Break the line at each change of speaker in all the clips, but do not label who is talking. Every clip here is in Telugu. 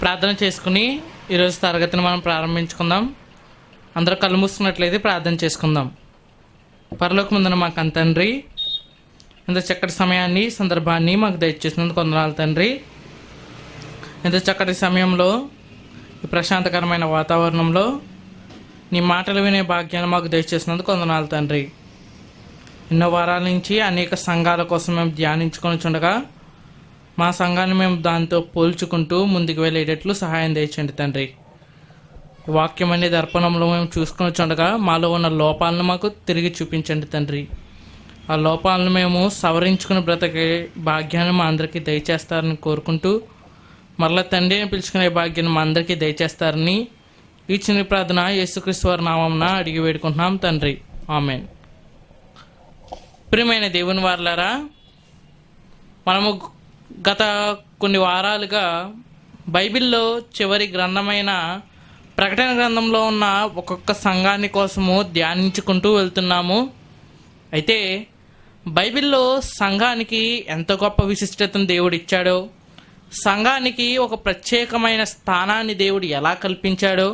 ప్రార్థన చేసుకుని ఈరోజు తరగతిని మనం ప్రారంభించుకుందాం. అందరూ కళ్ళు మూసుకున్నట్లయితే ప్రార్థన చేసుకుందాం. పరలోకమందున మాకు తండ్రి, ఇంత చక్కటి సమయాన్ని సందర్భాన్ని మాకు దయచేసినందుకు వందనాలు తండ్రి. ఇంత చక్కటి సమయంలో ఈ ప్రశాంతకరమైన వాతావరణంలో నీ మాటలు వినే భాగ్యాన్ని మాకు దయచేసినందుకు వందనాలు తండ్రి. ఎన్నో వారాల నుంచి అనేక సంఘాల కోసం మేము ధ్యానించుకొని చుండగా మా సంఘాన్ని మేము దాంతో పోల్చుకుంటూ ముందుకు వెళ్ళేటట్లు సహాయం దయచండి తండ్రి. వాక్యం అనే దర్పణంలో మేము చూసుకొని చుండగా మాలో ఉన్న లోపాలను మాకు తిరిగి చూపించండి తండ్రి. ఆ లోపాలను మేము సవరించుకుని బ్రతికే భాగ్యాన్ని మా అందరికీ దయచేస్తారని కోరుకుంటూ, మరలా తండ్రిని పిలుచుకునే భాగ్యాన్ని మా అందరికీ దయచేస్తారని ఈ చిన్న ప్రార్థన యేసుక్రీస్తు వారి నామమున అడిగి వేడుకుంటున్నాం తండ్రి. ఆమేన్. ప్రియమైన దేవుని వారలారా, మనము గత కొన్ని వారాలుగా బైబిల్లో చివరి గ్రంథమైన ప్రకటన గ్రంథంలో ఉన్న ఒక్కొక్క సంఘాన్ని కోసము ధ్యానించుకుంటూ వెళ్తున్నాము. అయితే బైబిల్లో సంఘానికి ఎంత గొప్ప విశిష్టతను దేవుడు ఇచ్చాడో, సంఘానికి ఒక ప్రత్యేకమైన స్థానాన్ని దేవుడు ఎలా కల్పించాడో,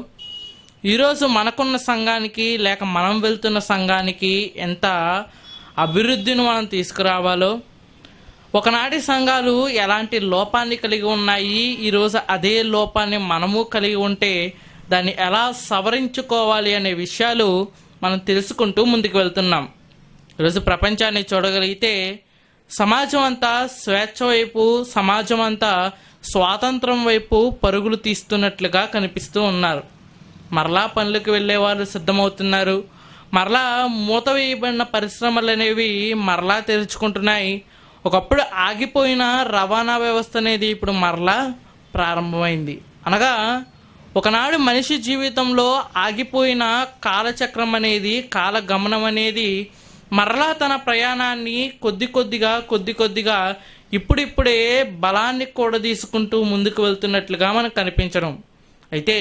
ఈరోజు మనకున్న సంఘానికి లేక మనం వెళ్తున్న సంఘానికి ఎంత అభివృద్ధిని మనం తీసుకురావాలో, ఒకనాటి సంఘాలు ఎలాంటి లోపాన్ని కలిగి ఉన్నాయి, ఈరోజు అదే లోపాన్ని మనము కలిగి ఉంటే దాన్ని ఎలా సవరించుకోవాలి అనే విషయాలు మనం తెలుసుకుంటూ ముందుకు వెళ్తున్నాం. ఈరోజు ప్రపంచాన్ని చూడగలిగితే సమాజం అంతా స్వేచ్ఛ వైపు, సమాజం అంతా స్వాతంత్రం వైపు పరుగులు తీస్తున్నట్లుగా కనిపిస్తూ ఉన్నారు. మరలా పనులకు వెళ్ళే వాళ్ళు సిద్ధమవుతున్నారు. మరలా మూత వేయబడిన పరిశ్రమలు అనేవి మరలా తెరుచుకుంటున్నాయి. ఒకప్పుడు ఆగిపోయిన రవాణా వ్యవస్థ అనేది ఇప్పుడు మరలా ప్రారంభమైంది. అనగా ఒకనాడు మనిషి జీవితంలో ఆగిపోయిన కాలచక్రం అనేది, కాలగమనం అనేది మరలా తన ప్రయాణాన్ని కొద్ది కొద్దిగా ఇప్పుడిప్పుడే బలాన్ని కూడా తీసుకుంటూ ముందుకు వెళ్తున్నట్లుగా మనకు కనిపించడం. అయితే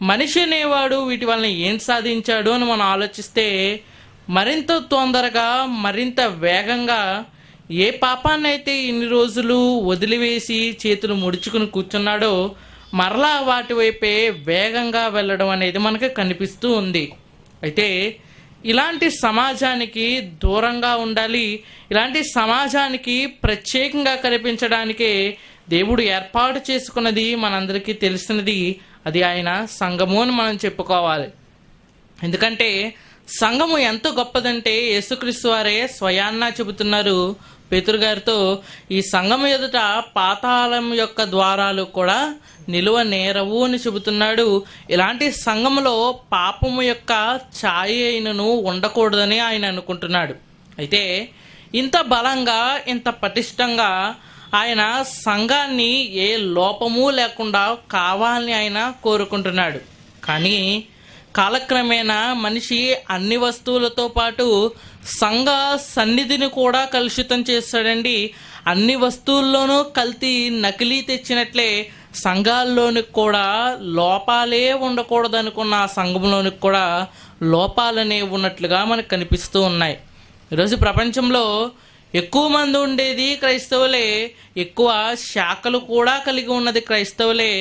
మనిషి అనేవాడు వీటి వలన ఏం సాధించాడు అని మనం ఆలోచిస్తే, మరింత తొందరగా, మరింత వేగంగా ఏ పాపాన్ని అయితే ఇన్ని రోజులు వదిలివేసి చేతులు ముడుచుకుని కూర్చున్నాడో మరలా వాటి వైపే వేగంగా వెళ్ళడం అనేది మనకు కనిపిస్తూ ఉంది. అయితే ఇలాంటి సమాజానికి దూరంగా ఉండాలి, ఇలాంటి సమాజానికి ప్రత్యేకంగా కనిపించడానికే దేవుడు ఏర్పాటు చేసుకున్నది మనందరికీ తెలిసినది. అది ఆయన సంఘము అని మనం చెప్పుకోవాలి. ఎందుకంటే సంఘము ఎంత గొప్పదంటే యేసుక్రీస్తు వారే స్వయాన్నా చెబుతున్నారు పేతురు గారితో, ఈ సంఘం ఎదుట పాతాళం యొక్క ద్వారాలు కూడా నిలువ నేరవు అని చెబుతున్నాడు. ఇలాంటి సంఘములో పాపము యొక్క ఛాయ అయినను ఉండకూడదని ఆయన అనుకుంటున్నాడు. అయితే ఇంత బలంగా, ఇంత పటిష్టంగా ఆయన సంఘాన్ని ఏ లోపము లేకుండా కావాలని ఆయన కోరుకుంటున్నాడు. కానీ కాలక్రమేణా మనిషి అన్ని వస్తువులతో పాటు సంఘ సన్నిధిని కూడా కలుషితం చేస్తాడండి. అన్ని వస్తువుల్లోనూ కల్తీ, నకిలీ తెచ్చినట్లే సంఘాల్లోనికి కూడా లోపాలే ఉండకూడదు అనుకున్న ఆ సంఘంలోనికి కూడా లోపాలనే ఉన్నట్లుగా మనకు కనిపిస్తూ ఉన్నాయి. ఈరోజు ప్రపంచంలో ఎక్కువ మంది ఉండేది క్రైస్తవులే, ఎక్కువ శాఖలు కూడా కలిగి ఉన్నది క్రైస్తవులే.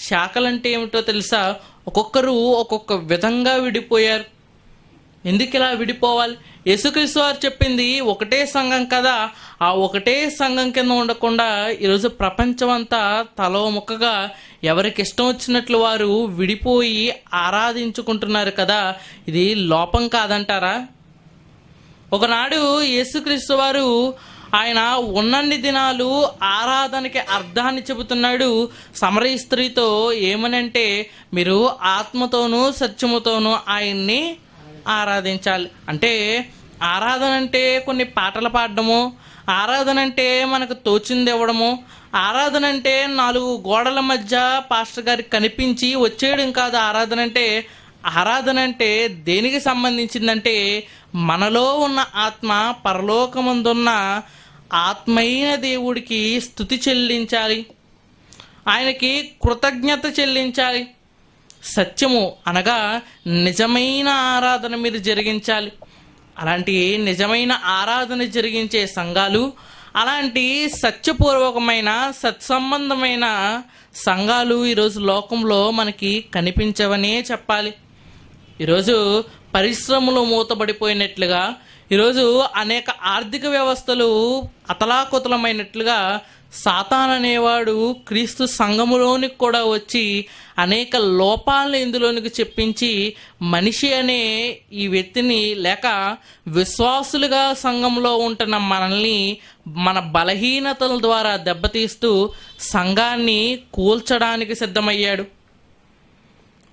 శాఖలు అంటే ఏమిటో తెలుసా? ఒక్కొక్కరు ఒక్కొక్క విధంగా విడిపోయారు. ఎందుకు ఇలా విడిపోవాలి? యేసుక్రీస్తు వారు చెప్పింది ఒకటే సంఘం కదా. ఆ ఒకటే సంఘం కింద ఉండకుండా ఈరోజు ప్రపంచం అంతా తలో ముక్కగా ఎవరికి ఇష్టం వచ్చినట్లు వారు విడిపోయి ఆరాధించుకుంటున్నారు కదా. ఇది లోపం కాదంటారా? ఒకనాడు యేసుక్రీస్తు వారు ఆయన ఉన్నన్ని దినాలు ఆరాధనకి అర్థాన్ని చెబుతున్నాడు సమరయ స్త్రీతో. ఏమనంటే, మీరు ఆత్మతోనూ సత్యముతోనూ ఆయన్ని ఆరాధించాలి. అంటే ఆరాధన అంటే కొన్ని పాటలు పాడడము, ఆరాధన అంటే మనకు తోచింది ఇవ్వడము, ఆరాధన అంటే 4 గోడల మధ్య పాస్టర్ గారికి కనిపించి వచ్చేయడం కాదు. ఆరాధన అంటే దేనికి సంబంధించిందంటే, మనలో ఉన్న ఆత్మ పరలోకమందున్న ఆత్మైన దేవుడికి స్తుతి చెల్లించాలి, ఆయనకి కృతజ్ఞత చెల్లించాలి. సత్యము అనగా నిజమైన ఆరాధన మీరు జరిగించాలి. అలాంటి నిజమైన ఆరాధన జరిగించే సంఘాలు, అలాంటి సత్యపూర్వకమైన సత్సంబంధమైన సంఘాలు ఈరోజు లోకంలో మనకి కనిపించవనే చెప్పాలి. ఈరోజు పరిశ్రమలు మూతబడిపోయినట్లుగా, ఈరోజు అనేక ఆర్థిక వ్యవస్థలు అతలాకుతలమైనట్లుగా సాతాన్ అనేవాడు క్రీస్తు సంఘములోనికి కూడా వచ్చి అనేక లోపాలను ఇందులోనికి చెప్పించి మనిషి అనే ఈ వ్యక్తిని లేక విశ్వాసులుగా సంఘంలో ఉంటున్న మనల్ని మన బలహీనతల ద్వారా దెబ్బతీస్తూ సంఘాన్ని కూల్చడానికి సిద్ధమయ్యాడు.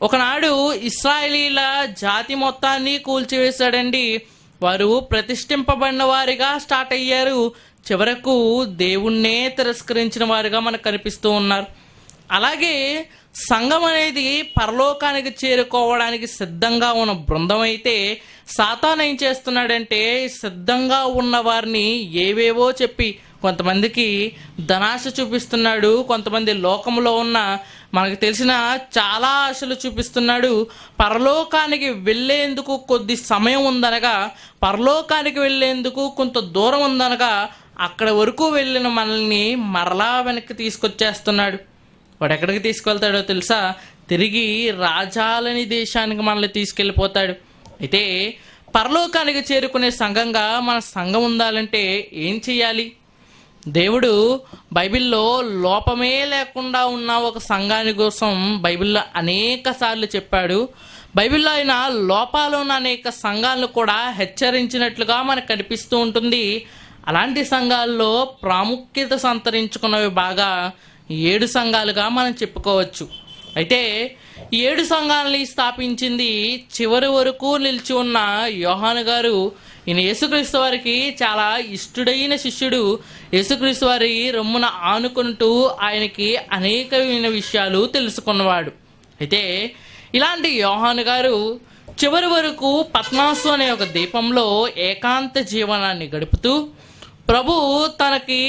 ఒకనాడు ఇశ్రాయేలీల జాతి మొత్తాన్ని కూల్చివేశాడండి. వారు ప్రతిష్ఠింపబడిన వారిగా స్టార్ట్ అయ్యారు. చివరకు దేవుణ్ణే తిరస్కరించిన వారుగా మనకు కనిపిస్తూ ఉన్నారు. అలాగే సంఘం అనేది పరలోకానికి చేరుకోవడానికి సిద్ధంగా ఉన్న బృందం అయితే సాతాను ఏం చేస్తున్నాడంటే సిద్ధంగా ఉన్న వారిని ఏవేవో చెప్పి కొంతమందికి ధనాశ చూపిస్తున్నాడు, కొంతమంది లోకంలో ఉన్న మనకు తెలిసిన చాలా ఆశలు చూపిస్తున్నాడు. పరలోకానికి వెళ్ళేందుకు కొద్ది సమయం ఉందనగా, పరలోకానికి వెళ్ళేందుకు కొంత దూరం ఉందనగా అక్కడ వరకు వెళ్ళిన మనల్ని మరలా వెనక్కి తీసుకొచ్చేస్తున్నాడు. వాడు ఎక్కడికి తీసుకెళ్తాడో తెలుసా? తిరిగి రాజాలని దేశానికి మనల్ని తీసుకెళ్ళిపోతాడు. అయితే పరలోకానికి చేరుకునే సంఘంగా మన సంఘం ఉండాలంటే ఏం చెయ్యాలి? దేవుడు బైబిల్లో లోపమే లేకుండా ఉన్న ఒక సంఘాని కోసం బైబిల్లో అనేక సార్లు చెప్పాడు. బైబిల్లో ఆయన లోపాలు ఉన్న అనేక సంఘాలను కూడా హెచ్చరించినట్లుగా మనకు కనిపిస్తూ ఉంటుంది. అలాంటి సంఘాల్లో ప్రాముఖ్యత సంతరించుకున్నవి బాగా 7 సంఘాలుగా మనం చెప్పుకోవచ్చు. అయితే 7 సంఘాలని స్థాపించింది చివరి వరకు నిలిచి ఉన్న యోహాను గారు. ఈయన యేసుక్రీస్తు వారికి చాలా ఇష్టడైన శిష్యుడు. యేసుక్రీస్తు వారి రొమ్మున ఆనుకుంటూ ఆయనకి అనేకమైన విషయాలు తెలుసుకున్నవాడు. అయితే ఇలాంటి యోహాను గారు చివరి వరకు పద్మాసు అనే ఒక ద్వీపంలో ఏకాంత జీవనాన్ని గడుపుతూ ప్రభు తనకి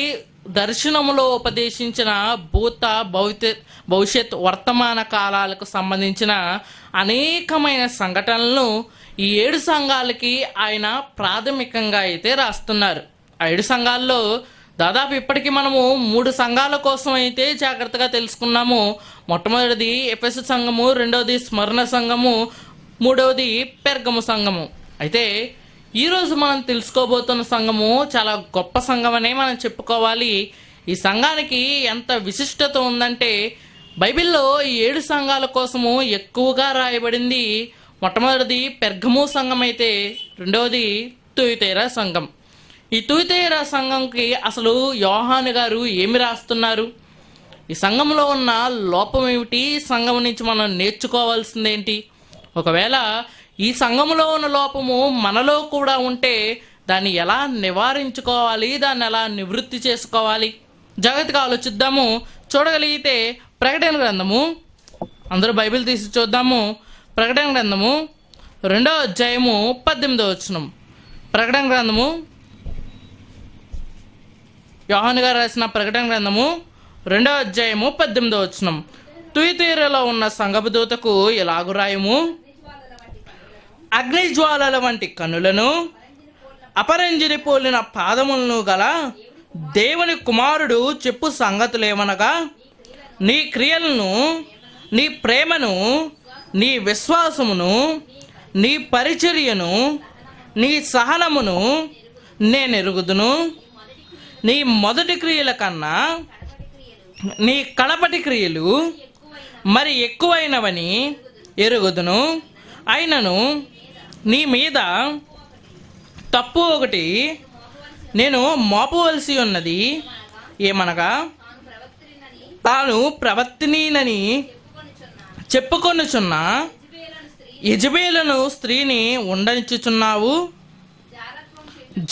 దర్శనములో ఉపదేశించిన భూత భవిష్యత్ వర్తమాన కాలాలకు సంబంధించిన అనేకమైన సంఘటనలను ఈ 7 సంఘాలకి ఆయన ప్రాథమికంగా అయితే రాస్తున్నారు. ఆ 7 సంఘాల్లో దాదాపు ఇప్పటికీ మనము 3 సంఘాల కోసం అయితే జాగ్రత్తగా తెలుసుకున్నాము. మొట్టమొదటిది ఎఫెసు సంఘము, రెండవది స్మరణ సంఘము, మూడవది పెర్గము సంఘము. అయితే ఈరోజు మనం తెలుసుకోబోతున్న సంఘము చాలా గొప్ప సంఘం అనే మనం చెప్పుకోవాలి. ఈ సంఘానికి ఎంత విశిష్టత ఉందంటే బైబిల్లో ఈ 7 సంఘాల కోసము ఎక్కువగా రాయబడింది. మొట్టమొదటిది పెర్గము సంఘం అయితే రెండవది తుయతైరా సంఘం. ఈ తుయతైరా సంఘంకి అసలు యోహాను గారు ఏమి రాస్తున్నారు? ఈ సంఘంలో ఉన్న లోపం ఏమిటి? సంఘం నుంచి మనం నేర్చుకోవాల్సిందేంటి? ఒకవేళ ఈ సంఘంలో ఉన్న లోపము మనలో కూడా ఉంటే దాన్ని ఎలా నివారించుకోవాలి, దాన్ని ఎలా నివృత్తి చేసుకోవాలి? జాగ్రత్తగా ఆలోచిద్దాము. చూడగలిగితే ప్రకటన గ్రంథము, అందరూ బైబిల్ తీసి చూద్దాము. ప్రకటన గ్రంథము 2వ అధ్యాయము 18వ వచనం. ప్రకటన గ్రంథము యోహాను గారు రాసిన ప్రకటన గ్రంథము 2వ అధ్యాయము 18వ వచనం. తుయతైరాలో ఉన్న సంఘపు దూతకు ఇలాగు రాయము: అగ్నిజ్వాలల వంటి కన్నులను, అపరంజిని పోలిన పాదములను గల దేవుని కుమారుడు చెప్పు సంగతులేమనగా, నీ క్రియలను, నీ ప్రేమను, నీ విశ్వాసమును, నీ పరిచర్యను, నీ సహనమును నేను ఎరుగుదును. నీ మొదటి క్రియల కన్నా నీ కడపటి క్రియలు మరి ఎక్కువైనవని ఎరుగుదును. అయినను నీ మీద తప్పు ఒకటి నేను మోపవలసి ఉన్నది. ఏమనగా, తాను ప్రవర్తినని చెప్పుకొనుచున్న యెజబెలను స్త్రీని ఉండనిచ్చుచున్నావు.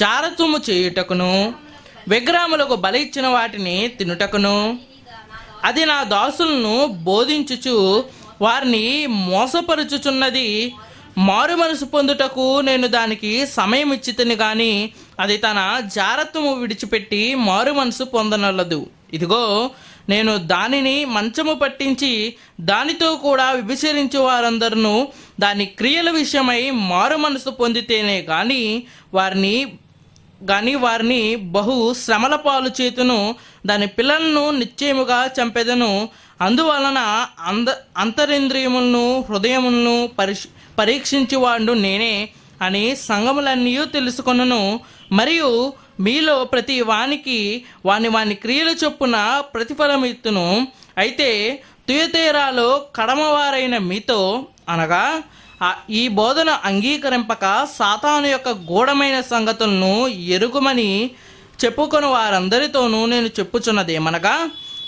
జారత్వము చేయుటకును, విగ్రహములకు బలి ఇచ్చిన వాటిని తినుటకును, అది నా దాసులను బోధించుచు వారిని మోసపరుచుచున్నది. మారు మనసు పొందుటకు నేను దానికి సమయం ఇచ్చితిని గాని అది తన జారత్వము విడిచిపెట్టి మారు మనసు పొందనల్లదు. ఇదిగో, నేను దానిని మంచము పట్టించి దానితో కూడా విభచరించు వారందరూ దాని క్రియల విషయమై మారు మనసు పొందితేనే కానీ వారిని గాని వారిని బహు శ్రమల పాలు చేతును, దాని పిల్లలను నిశ్చయముగా చంపెదను. అందువలన అంతరింద్రియములను హృదయములను పరీక్షించువాడు నేనే అని సంఘములన్నీ తెలుసుకొనును. మరియు మీలో ప్రతి వానికి వాని క్రియల చొప్పున ప్రతిఫలం ఇత్తును. అయితే తుయతేరాలో కడమవారైన మీతో అనగా ఈ బోధన అంగీకరింపక సాతాను యొక్క గూఢమైన సంగతులను ఎరుగుమని చెప్పుకొని వారందరితోనూ నేను చెప్పుచున్నదేమనగా,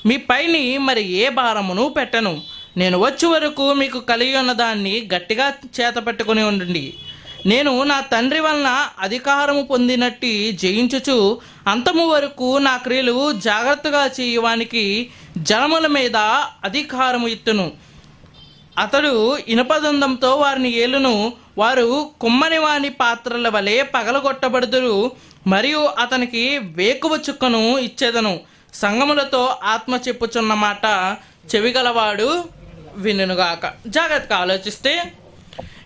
మీ పైని మరి ఏ భారమును పెట్టను. నేను వచ్చే వరకు మీకు కలిగి ఉన్న దాన్ని గట్టిగా చేతపెట్టుకుని ఉండండి. నేను నా తండ్రి వలన అధికారము పొందినట్టు జయించుచు అంతము వరకు నా క్రియలు జాగ్రత్తగా చేయవానికి జనముల మీద అధికారము ఇత్తును. అతడు ఇనుపదందంతో వారిని ఏలును. వారు కుమ్మని వాని పాత్రల వలె పగలగొట్టబడుదురు. మరియు అతనికి వేకువ చుక్కను ఇచ్చేదను. సంగములతో ఆత్మ చెప్పుచున్న మాట చెవిగలవాడు వినుగాక. జాగ్రత్తగా ఆలోచిస్తే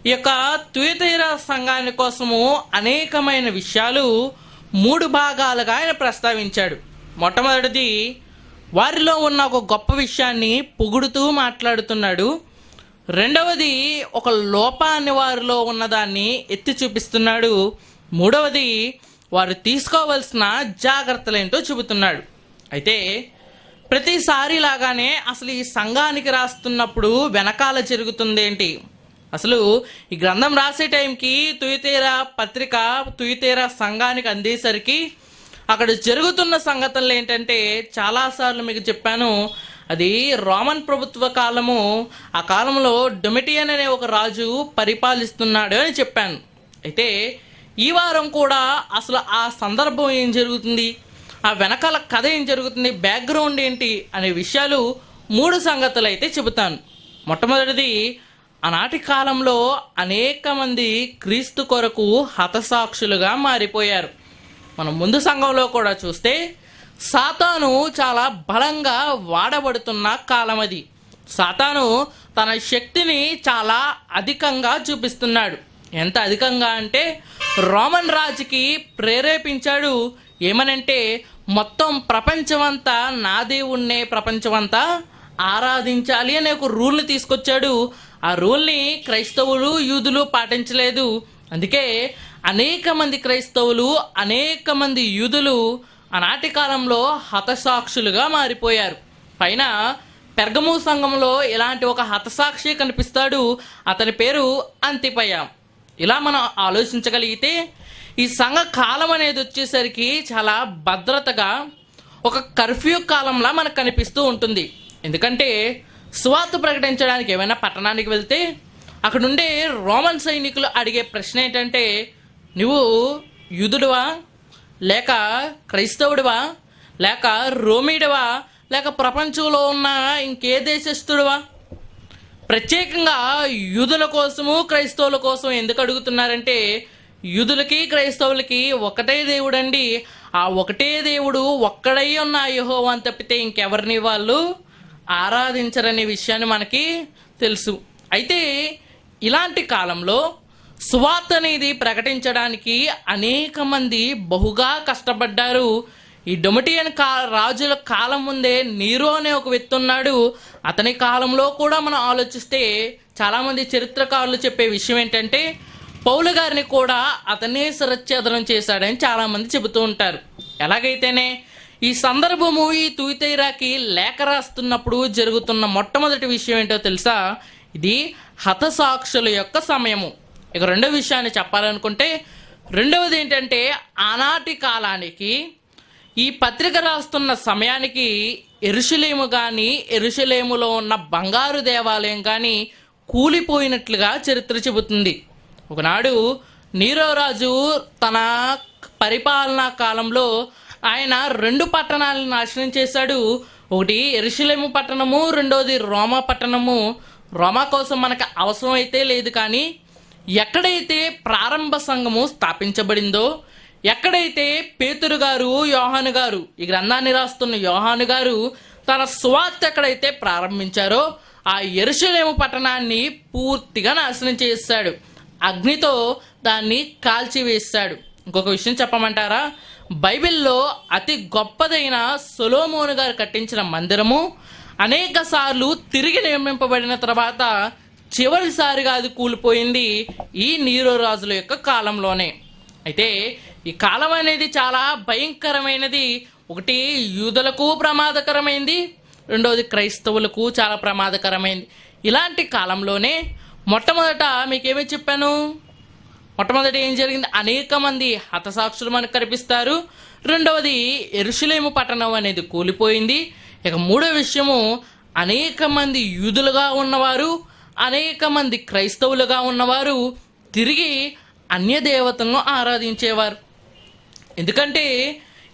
ఈ యొక్క తుయతైరా సంఘాని కోసము అనేకమైన విషయాలు 3 భాగాలుగా ఆయన ప్రస్తావించాడు. మొట్టమొదటిది, వారిలో ఉన్న ఒక గొప్ప విషయాన్ని పొగుడుతూ మాట్లాడుతున్నాడు. రెండవది, ఒక లోపాన్ని వారిలో ఉన్నదాన్ని ఎత్తి చూపిస్తున్నాడు. మూడవది, వారు తీసుకోవాల్సిన జాగ్రత్తలేంటో చెబుతున్నాడు. అయితే ప్రతిసారి లాగానే అసలు ఈ సంఘానికి రాస్తున్నప్పుడు వెనకాల జరుగుతుందేంటి? అసలు ఈ గ్రంథం రాసే టైంకి తుయతేరా పత్రిక తుయతేరా సంఘానికి అందేసరికి అక్కడ జరుగుతున్న సంగతులు ఏంటంటే, చాలాసార్లు మీకు చెప్పాను, అది రోమన్ ప్రభుత్వ కాలము. ఆ కాలంలో డొమిటియన్ అనే ఒక రాజు పరిపాలిస్తున్నాడు అని చెప్పాను. అయితే ఈ వారం కూడా అసలు ఆ సందర్భం ఏం జరుగుతుంది, ఆ వెనకాల కథ ఏం జరుగుతుంది, బ్యాక్గ్రౌండ్ ఏంటి అనే విషయాలు 3 సంగతులు అయితే చెబుతాను. మొట్టమొదటిది, ఆనాటి కాలంలో అనేక మంది క్రీస్తు కొరకు హతసాక్షులుగా మారిపోయారు. మనం ముందు సంఘంలో కూడా చూస్తే సాతాను చాలా బలంగా వాడబడుతున్న కాలం అది. సాతాను తన శక్తిని చాలా అధికంగా చూపిస్తున్నాడు. ఎంత అధికంగా అంటే రోమన్ రాజుకి ప్రేరేపించాడు. ఏమనంటే, మొత్తం ప్రపంచమంతా నా దేవుణ్ణే ప్రపంచమంతా ఆరాధించాలి అనే ఒక రూల్ని తీసుకొచ్చాడు. ఆ రూల్ని క్రైస్తవులు యూదులు పాటించలేదు. అందుకే అనేక మంది క్రైస్తవులు అనేక మంది యూదులు ఆనాటి కాలంలో హతసాక్షులుగా మారిపోయారు. పైన పెర్గము సంఘంలో ఇలాంటి ఒక హతసాక్షి కనిపిస్తాడు. అతని పేరు అంతిపయ. ఇలా మనం ఆలోచించగలిగితే ఈ సంఘ కాలం అనేది వచ్చేసరికి చాలా భద్రతగా ఒక కర్ఫ్యూ కాలంలా మనకు కనిపిస్తూ ఉంటుంది. ఎందుకంటే సువార్త ప్రకటించడానికి ఏమైనా పట్టణానికి వెళ్తే అక్కడుండే రోమన్ సైనికులు అడిగే ప్రశ్న ఏంటంటే, నువ్వు యూదుడువా, లేక క్రైస్తవుడివా, లేక రోమీడువా, లేక ప్రపంచంలో ఉన్న ఇంకే దేశస్థుడువా? ప్రత్యేకంగా యూదుల కోసము క్రైస్తవుల కోసం ఎందుకు అడుగుతున్నారంటే, యూదులకి క్రైస్తవులకి ఒకటే దేవుడండి. ఆ ఒకటే దేవుడు ఒక్కడై ఉన్న యెహోవా అని తప్పితే ఇంకెవరిని వాళ్ళు ఆరాధించరనే విషయాన్ని మనకి తెలుసు. అయితే ఇలాంటి కాలంలో సువార్త అనేది ప్రకటించడానికి అనేక మంది బహుగా కష్టపడ్డారు. ఈ డొమిటియన్ రాజుల కాలం ముందే నీరో అనే ఒక వ్యక్తి ఉన్నాడు. అతని కాలంలో కూడా మనం ఆలోచిస్తే చాలామంది చరిత్రకారులు చెప్పే విషయం ఏంటంటే, పౌలు గారిని కూడా అతనే శిరచ్ఛేదనం చేశాడని చాలామంది చెబుతూ ఉంటారు. ఎలాగైతేనే ఈ సందర్భము ఈ తుయతైరాకి లేఖ రాస్తున్నప్పుడు జరుగుతున్న మొట్టమొదటి విషయం ఏంటో తెలుసా? ఇది హతసాక్షుల యొక్క సమయము. ఇక రెండో విషయాన్ని చెప్పాలనుకుంటే, రెండవది ఏంటంటే, ఆనాటి కాలానికి ఈ పత్రిక రాస్తున్న సమయానికి యెరూషలేము కానీ యెరూషలేములో ఉన్న బంగారు దేవాలయం కానీ కూలిపోయినట్లుగా చరిత్ర చెబుతుంది. ఒకనాడు నీరో రాజు తన పరిపాలనా కాలంలో ఆయన 2 పట్టణాలను నాశనం చేశాడు. ఒకటి యెరూషలేము పట్టణము, రెండోది రోమా పట్టణము. రోమా కోసం మనకు అవసరం అయితే లేదు, కానీ ఎక్కడైతే ప్రారంభ సంఘము స్థాపించబడిందో, ఎక్కడైతే పేతురు గారు యోహాను గారు ఈ గ్రంథాన్ని రాస్తున్న యోహాను గారు తన సువార్త ఎక్కడైతే ప్రారంభించారో ఆ యెరూషలేము పట్టణాన్ని పూర్తిగా నాశనం చేశాడు. అగ్నితో దాన్ని కాల్చివేశాడు. ఇంకొక విషయం చెప్పమంటారా? బైబిల్లో అతి గొప్పదైన సొలొమోను గారు కట్టించిన మందిరము అనేక సార్లు తిరిగి నిర్మింపబడిన తర్వాత చివరిసారిగా అది కూలిపోయింది ఈ నీరో రాజుల యొక్క కాలంలోనే. అయితే ఈ కాలం అనేది చాలా భయంకరమైనది. ఒకటి యూదులకు ప్రమాదకరమైంది, రెండవది క్రైస్తవులకు చాలా ప్రమాదకరమైంది. ఇలాంటి కాలంలోనే మొట్టమొదట మీకేమీ చెప్పాను, మొట్టమొదటి ఏం జరిగింది? అనేక మంది హతసాక్షులు మనకు కనిపిస్తారు. రెండవది యెరూషలేము పట్టణం అనేది కూలిపోయింది. ఇక మూడో విషయము, అనేక మంది యూదులుగా ఉన్నవారు, అనేక మంది క్రైస్తవులుగా ఉన్నవారు తిరిగి అన్య దేవతలను ఆరాధించేవారు. ఎందుకంటే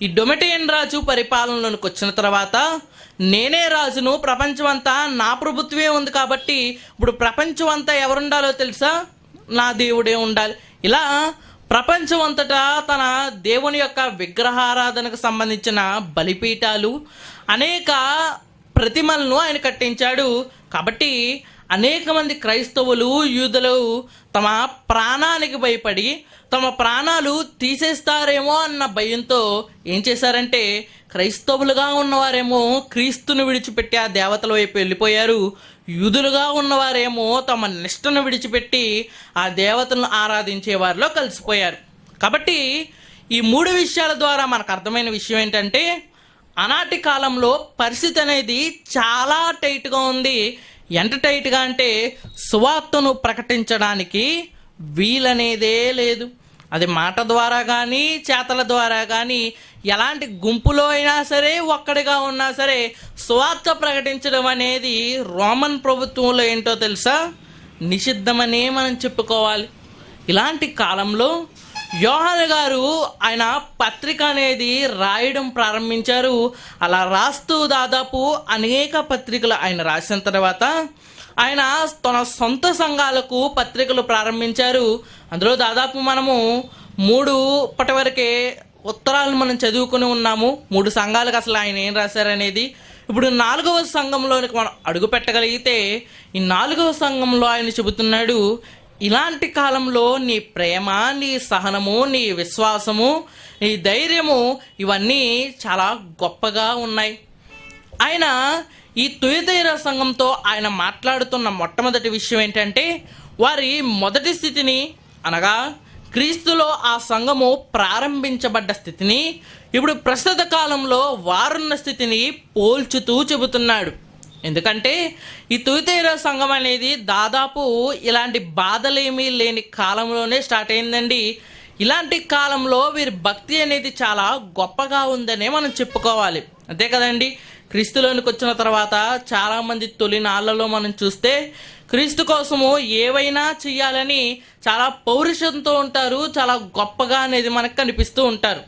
ఈ డొమిటియన్ రాజు పరిపాలనలోకి వచ్చిన తర్వాత నేనే రాజును, ప్రపంచం అంతా నా ప్రభుత్వమే ఉంది కాబట్టి ఇప్పుడు ప్రపంచం అంతా ఎవరుండాలో తెలుసా? నా దేవుడే ఉండాలి. ఇలా ప్రపంచం అంతటా తన దేవుని యొక్క విగ్రహారాధనకు సంబంధించిన బలిపీఠాలు, అనేక ప్రతిమలను ఆయన కట్టించాడు. కాబట్టి అనేక మంది క్రైస్తవులు, యూదులు తమ ప్రాణానికి భయపడి తమ ప్రాణాలు తీసేస్తారేమో అన్న భయంతో ఏం చేశారంటే, క్రైస్తవులుగా ఉన్నవారేమో క్రీస్తును విడిచిపెట్టి ఆ దేవతల వైపు వెళ్ళిపోయారు. యూదులుగా ఉన్నవారేమో తమ నిష్టను విడిచిపెట్టి ఆ దేవతలను ఆరాధించే వారిలో కలిసిపోయారు. కాబట్టి ఈ మూడు విషయాల ద్వారా మనకు అర్థమైన విషయం ఏంటంటే, ఆనాటి కాలంలో పరిస్థితి అనేది చాలా టైట్గా ఉంది. ఎంత టైట్గా అంటే సువార్తను ప్రకటించడానికి వీలనేదే లేదు. అది మాట ద్వారా కానీ చేతల ద్వారా కానీ ఎలాంటి గుంపులో అయినా సరే, ఒక్కడిగా ఉన్నా సరే సువార్త ప్రకటించడం అనేది రోమన్ ప్రభుత్వంలో ఏంటో తెలుసా? నిషిద్ధమనే మనం చెప్పుకోవాలి. ఇలాంటి కాలంలో యోహాను గారు ఆయన పత్రిక అనేది రాయడం ప్రారంభించారు. అలా రాస్తూ దాదాపు అనేక పత్రికలు ఆయన రాసిన తర్వాత ఆయన తన సొంత సంఘాలకు పత్రికలు ప్రారంభించారు. అందులో దాదాపు మనము 3 ఇప్పటి వరకే ఉత్తరాలు మనం చదువుకుని ఉన్నాము. 3 సంఘాలకు అసలు ఆయన ఏం రాశారనేది. ఇప్పుడు 4వ సంఘంలోనికి మనం అడుగు పెట్టగలిగితే ఈ 4వ సంఘంలో ఆయన చెబుతున్నాడు, ఇలాంటి కాలంలో నీ ప్రేమ, నీ సహనము, నీ విశ్వాసము, నీ ధైర్యము ఇవన్నీ చాలా గొప్పగా ఉన్నాయి. ఆయన ఈ తుయతైర సంఘంతో ఆయన మాట్లాడుతున్న మొట్టమొదటి విషయం ఏంటంటే, వారి మొదటి స్థితిని అనగా క్రీస్తులో ఆ సంఘము ప్రారంభించబడ్డ స్థితిని ఇప్పుడు ప్రస్తుత కాలంలో వారున్న స్థితిని పోల్చుతూ చెబుతున్నాడు. ఎందుకంటే ఈ తుయతైర సంఘం అనేది దాదాపు ఇలాంటి బాధలేమీ లేని కాలంలోనే స్టార్ట్ అయిందండి. ఇలాంటి కాలంలో వీరి భక్తి అనేది చాలా గొప్పగా ఉందనే మనం చెప్పుకోవాలి. అంతే కదండి. క్రీస్తులోనికి వచ్చిన తర్వాత చాలామంది తొలినాళ్లలో మనం చూస్తే క్రీస్తు కోసము ఏవైనా చెయ్యాలని చాలా పౌరుషంతో ఉంటారు, చాలా గొప్పగా అనేది మనకు కనిపిస్తూ ఉంటారు.